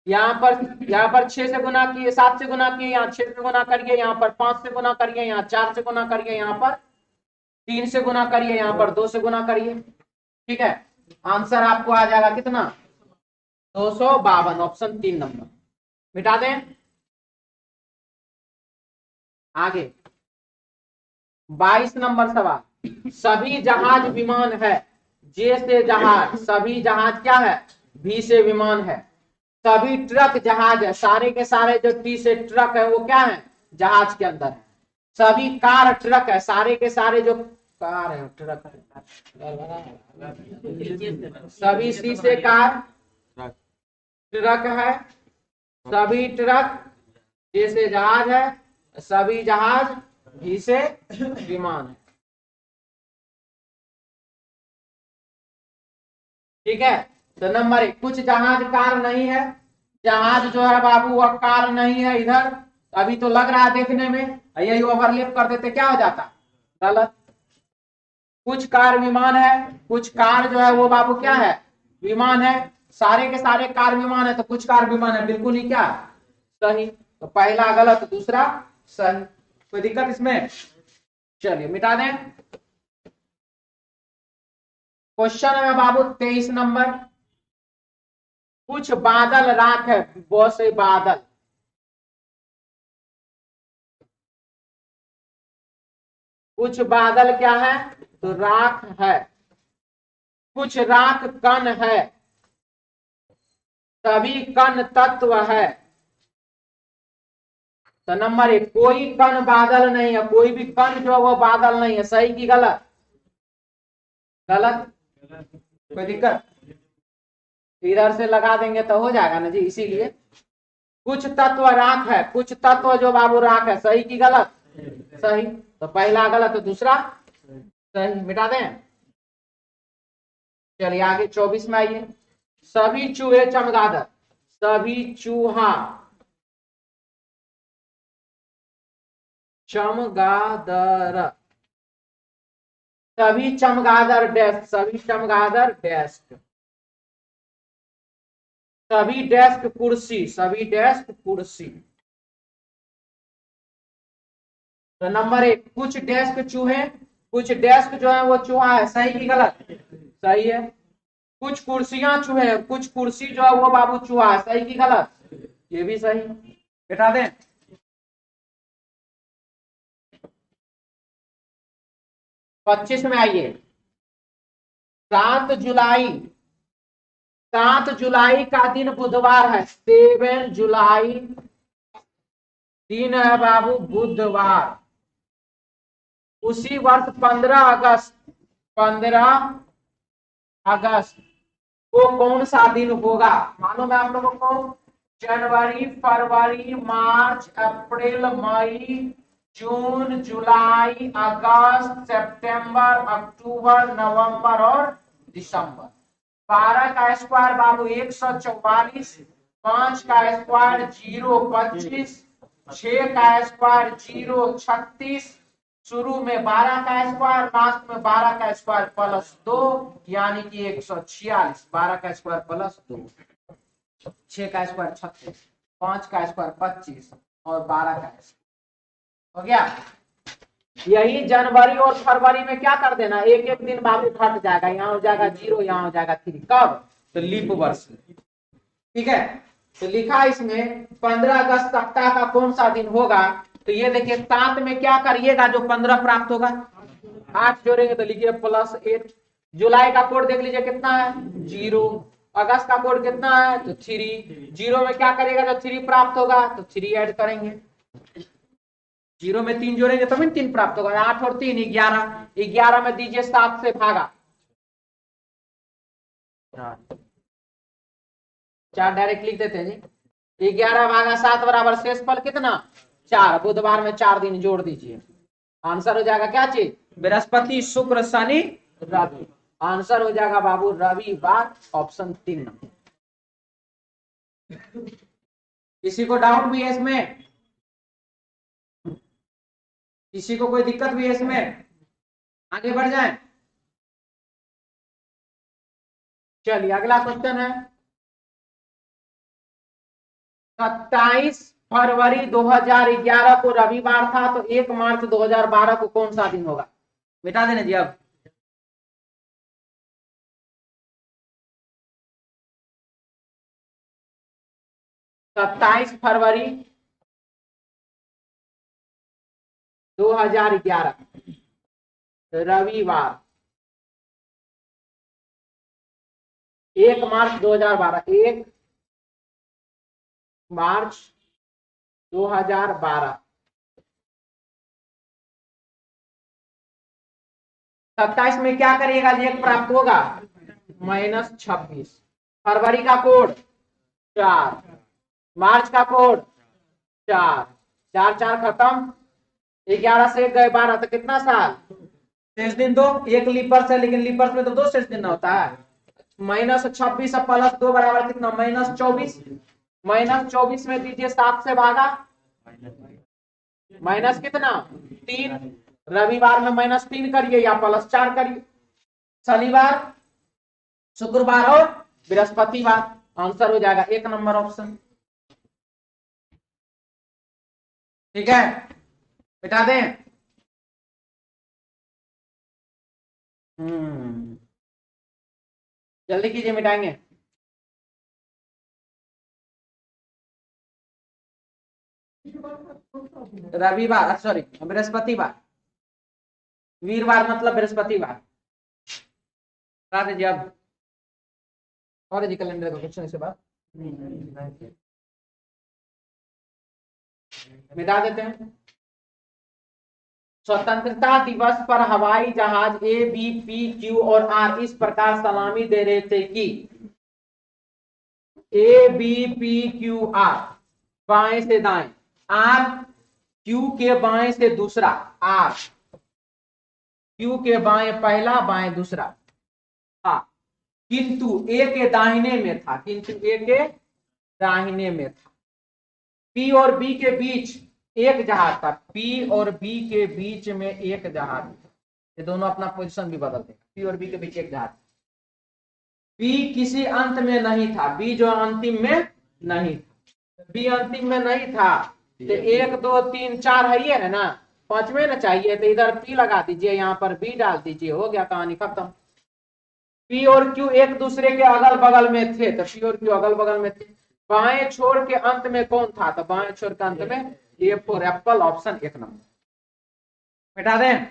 यहाँ पर 6 से गुना किए, 7 से गुना किए, यहाँ 6 से गुना करिए, यहाँ पर 5 से गुना करिए, यहाँ 4 से गुना करिए, यहाँ पर 3 से गुना करिए, यहाँ पर 2 से गुना करिए। ठीक है, आंसर आपको आ जाएगा कितना 252, ऑप्शन 3 नंबर। मिटा दें, आगे 22 नंबर सवाल। सभी जहाज विमान है, जे से जहाज, सभी जहाज क्या है, भी से विमान है। सभी ट्रक जहाज है, सारे के सारे जो टी से ट्रक है वो क्या है जहाज के अंदर है। सभी कार ट्रक है, सारे के सारे जो कार है ट्रक है। सभी सी से कार ट्रक है, सभी ट्रक जैसे जहाज है, सभी जहाज भी से विमान है। ठीक है, तो नंबर 1 कुछ जहाज कार नहीं है, जहाज जो है बाबू वह कार नहीं है इधर, अभी तो लग रहा है देखने में, यही ओवरलैप कर देते क्या हो जाता गलत। कुछ कार विमान है, कुछ कार जो है वो बाबू क्या है विमान है, सारे के सारे कार विमान है, तो कुछ कार विमान है, बिल्कुल ही क्या सही। तो पहला गलत, दूसरा सही, कोई दिक्कत इसमें। चलिए मिटा दें। क्वेश्चन है बाबू 23 नंबर। कुछ बादल राख है, बहुत से बादल, कुछ बादल क्या है तो राख है, कुछ राख कण है, सभी कण तत्व है। तो नंबर 1 कोई कण बादल नहीं है, कोई भी कण जो है वो बादल नहीं है, सही की गलत, गलत, कोई दिक्कत, इधर से लगा देंगे तो हो जाएगा ना जी, इसीलिए कुछ तत्व राख है, कुछ तत्व जो बाबू राख है, सही की गलत, सही, तो पहला गलत तो दूसरा सही, मिटा दें। चलिए आगे 24 में आइए। सभी चूहे चमगादड़, सभी चूहा चमगादड़, सभी चमगादड़ डेस्क, सभी चमगादड़ डेस्क, सभी डेस्क कुर्सी, सभी डेस्क कुर्सी। तो नंबर 1 कुछ डेस्क चूहे, कुछ डेस्क जो है वो चूहा है, सही की गलत, सही है। कुछ कुर्सियां चूहे हैं, कुछ कुर्सी जो है वो बाबू चूहा है, सही की गलत, ये भी सही, बैठा दें। 25 में आइए। 7 जुलाई, 7 जुलाई का दिन बुधवार है, 7 जुलाई दिन है बाबू बुधवार। उसी वर्ष 15 अगस्त, 15 अगस्त वो कौन सा दिन होगा। मालूम है आप लोगों को, जनवरी, फरवरी, मार्च, अप्रैल, मई, जून, जुलाई, अगस्त, सितंबर, अक्टूबर, नवंबर और दिसंबर। 12 का स्क्वायर बाबू 144, 5 का स्क्वायर 025, 6 का स्क्वायर 036, शुरू में 12 का स्क्वायर, लास्ट में 12 का स्क्वायर प्लस 2, यानी कि 146। 12 का स्क्वायर प्लस 2, 6 का स्क्वायर 36, 5 का स्क्वायर 25 और 12 का स्क्वायर हो गया। यही जनवरी और फरवरी में क्या कर देना, एक एक दिन बाबू घट जाएगा, यहाँ हो जाएगा 0, यहाँ हो जाएगा 3। कब, तो लीप वर्ष। ठीक है, तो लिखा इसमें 15 अगस्त सप्ताह का कौन सा दिन होगा। तो ये देखिए 7 में क्या करिएगा, जो 15 प्राप्त होगा 8 जोड़ेंगे तो लिखिए +8। जुलाई का कोड देख लीजिए कितना है 0, अगस्त का कोड कितना है तो 3, 0 में क्या करेगा, जो 3 प्राप्त होगा तो 3 ऐड करेंगे, 0 में 3 जोड़ेंगे तभी 3 प्राप्त होगा। 8 और 3 11, 11 में दीजिए 7 से भागा 4, डायरेक्ट लिख देते हैं जी। 11 भागा 7 बराबर शेष फल कितना 4, बुधवार में 4 दिन जोड़ दीजिए, आंसर हो जाएगा क्या चीज, बृहस्पति, शुक्र, शनि, रवि। आंसर हो जाएगा बाबू रविवार, ऑप्शन 3 नंबर। किसी को डाउट भी है इसमें, किसी को कोई दिक्कत भी है इसमें, आगे बढ़ जाए। चलिए अगला क्वेश्चन है 27 फरवरी 2011 को रविवार था, तो 1 मार्च 2012 को कौन सा दिन होगा। मिटा देना जी अब। सत्ताईस फरवरी 2011 रविवार, 1 मार्च 2012, 1 मार्च 2012। 27 में क्या करिएगा जी, एक प्राप्त होगा -26। फरवरी का कोड 4, मार्च का कोड 4, 4 4 खत्म, 11 से गए 12, तो कितना साल, शेष दिन 2, एक लीपर्स है लेकिन लीपर्स में तो 2 शेष दिन होता है। -26 प्लस 2 बराबर कितना, -24, -24 में दीजिए 7 से भागा, माइनस कितना 3, रविवार में -3 करिए या +4 करिए, शनिवार, शुक्रवार और बृहस्पतिवार। आंसर हो जाएगा 1 नंबर ऑप्शन। ठीक है, बिठा दें। जल्दी कीजिए, मिटाएंगे। रविवार, सॉरी बृहस्पतिवार, वीरवार मतलब बृहस्पतिवार। बता दीजिए अब, और जी कैलेंडर का क्वेश्चन इसके बाद मिटा देते हैं। स्वतंत्रता दिवस पर हवाई जहाज ए, बी, पी, क्यू और आर इस प्रकार सलामी दे रहे थे कि ए, बी, पी, क्यू, आर बाएं से दाएं, आर क्यू के बाएं से दूसरा, आर क्यू के बाएं पहला, बाएं दूसरा था, किंतु ए के दाहिने में था, किंतु ए के दाहिने में था। पी और बी के बीच एक जहाज था, पी और बी के बीच में एक जहाज, ये दोनों अपना पोजीशन भी बदल देगा। पी और बी के बीच एक जहाज, बी किसी अंत में नहीं था, बी जो अंतिम में नहीं था, बी अंतिम में नहीं था तो 1 2 3 4 है ये है ना, 5वें ना चाहिए, तो इधर पी लगा दीजिए, यहाँ पर बी डाल दीजिए, हो गया कहानी खत्म। पी और क्यू एक दूसरे के अगल बगल में थे, तो पी और क्यू अगल बगल में थे। बाएं छोर के अंत में कौन था, तो बाएं छोर के अंत में A for apple, option 1 number. मिटा दें।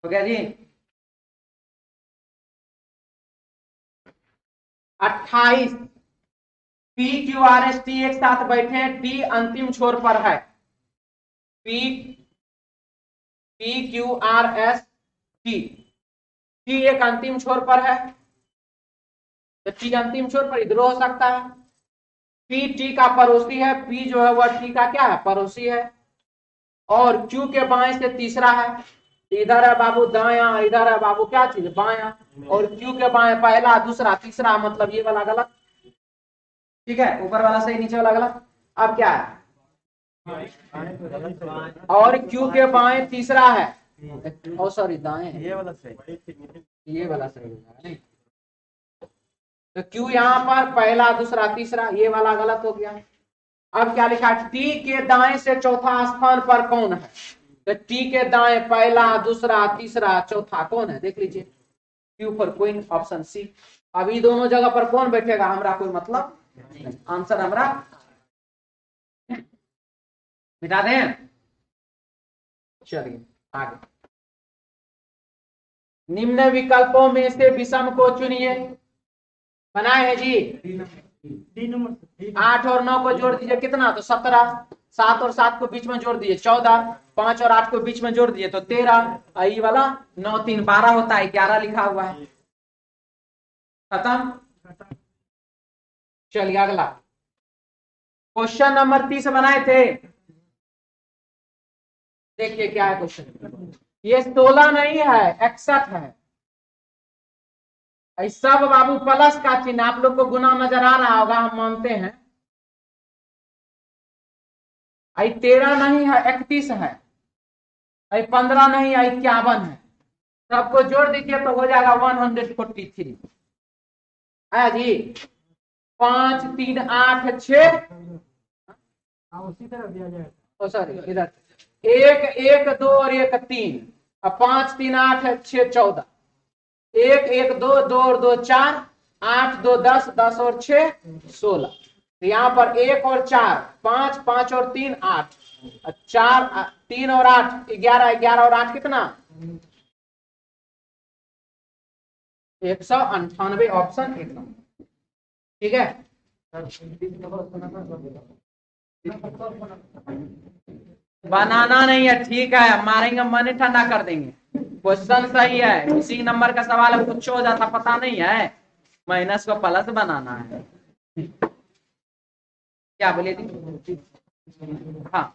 हो गया जी। 28 P, Q, R, S, T एक साथ बैठे, टी अंतिम छोर पर है, P Q R S T। T एक अंतिम छोर पर है, तो T अंतिम छोर पर इधर हो सकता है। P T का पड़ोसी है, P जो है वह T का क्या है, पड़ोसी है। और Q के बाएं से तीसरा है, इधर है बाबू दाया, इधर है बाबू क्या चीज, बाया। और Q के बाएं पहला दूसरा तीसरा, मतलब ये वाला गलत। ठीक है, ऊपर वाला सही, नीचे वाला गलत। अब क्या है, और Q के बाएं तीसरा है, ओ सॉरी दाएं है, ये वाला सही, ये वाला सही नहीं। तो Q यहाँ पर पहला दूसरा तीसरा, ये वाला गलत हो गया। अब क्या लिखा, T के दाएं से चौथा स्थान पर कौन है, तो T के दाएं पहला दूसरा तीसरा चौथा कौन है, देख लीजिए। Q for queen, option C. अभी दोनों जगह पर कौन बैठेगा हमरा कोई मतलब नहीं, आंसर हमरा मिटा दें। चलिए आगे, निम्न विकल्पों में से विषम को चुनिए। बनाए हैं जी, 8 और 9 को जोड़ दीजिए, कितना, तो 17। 7 और 7 को बीच में जोड़ दीजिए 14। 5 और 8 को बीच में जोड़ दीजिए तो 13। आई वाला 9 3 12 होता है, 11 लिखा हुआ है। खत्म। चलिए अगला क्वेश्चन नंबर 30 बनाए थे, देखिए क्या है क्वेश्चन। ये 16 नहीं है, 61 है। सब बाबू प्लस का चिन्ह, आप लोग को गुना नजर आ रहा होगा, हम मानते हैं। आई 13 नहीं है, 31 है। आई 15 नहीं है, 51 है। सबको जोड़ दीजिए तो हो जाएगा 143। आया जी, 5 3 8 6, उसी तरह दिया जाए। ओ सॉरी इधर 1 1 2 और 1 3। अब 5 3 8 6 14, 1 1 2 2 और 2 4, 8 2 10, 10 और 6 16। तो यहाँ पर 1 और 4 5, 5 और 3 8, 4 3 और 8 11, 11 और 8 कितना, 198। Option 1 number. ठीक है, बनाना नहीं है, ठीक है, मारेंगे मन ठंडा कर देंगे। क्वेश्चन सही है, इसी नंबर का सवाल है, कुछ हो जाता पता नहीं है, माइनस को प्लस बनाना है। क्या बोलिए जी, हाँ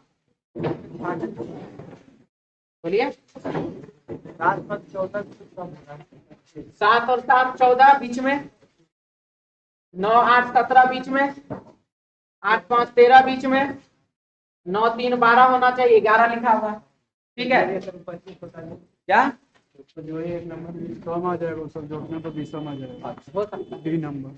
बोलिए। 7 और 7 14 बीच में, 9 8 17 बीच में, 8 5 13 बीच में, 9 3 12 होना चाहिए, 11 लिखा हुआ। ठीक है, क्या तो जो एक नंबर 100 में आ जाएगा, वो सब जोड़ने पर 20 में आ जाएगा, हो सकता है। 3 नंबर।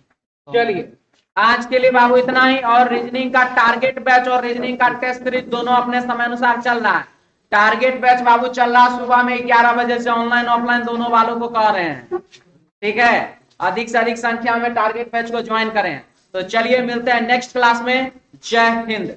चलिए आज के लिए बाबू इतना ही। और रीजनिंग का टारगेट बैच और रीजनिंग का टेस्ट सीरीज दोनों अपने समय अनुसार चल रहा है। टारगेट बैच बाबू चल रहा सुबह में 11 बजे से, ऑनलाइन ऑफलाइन दोनों वालों को कह रहे हैं। ठीक है, अधिक से अधिक संख्या में टारगेट बैच को ज्वाइन करें। तो चलिए मिलते हैं नेक्स्ट क्लास में। जय हिंद।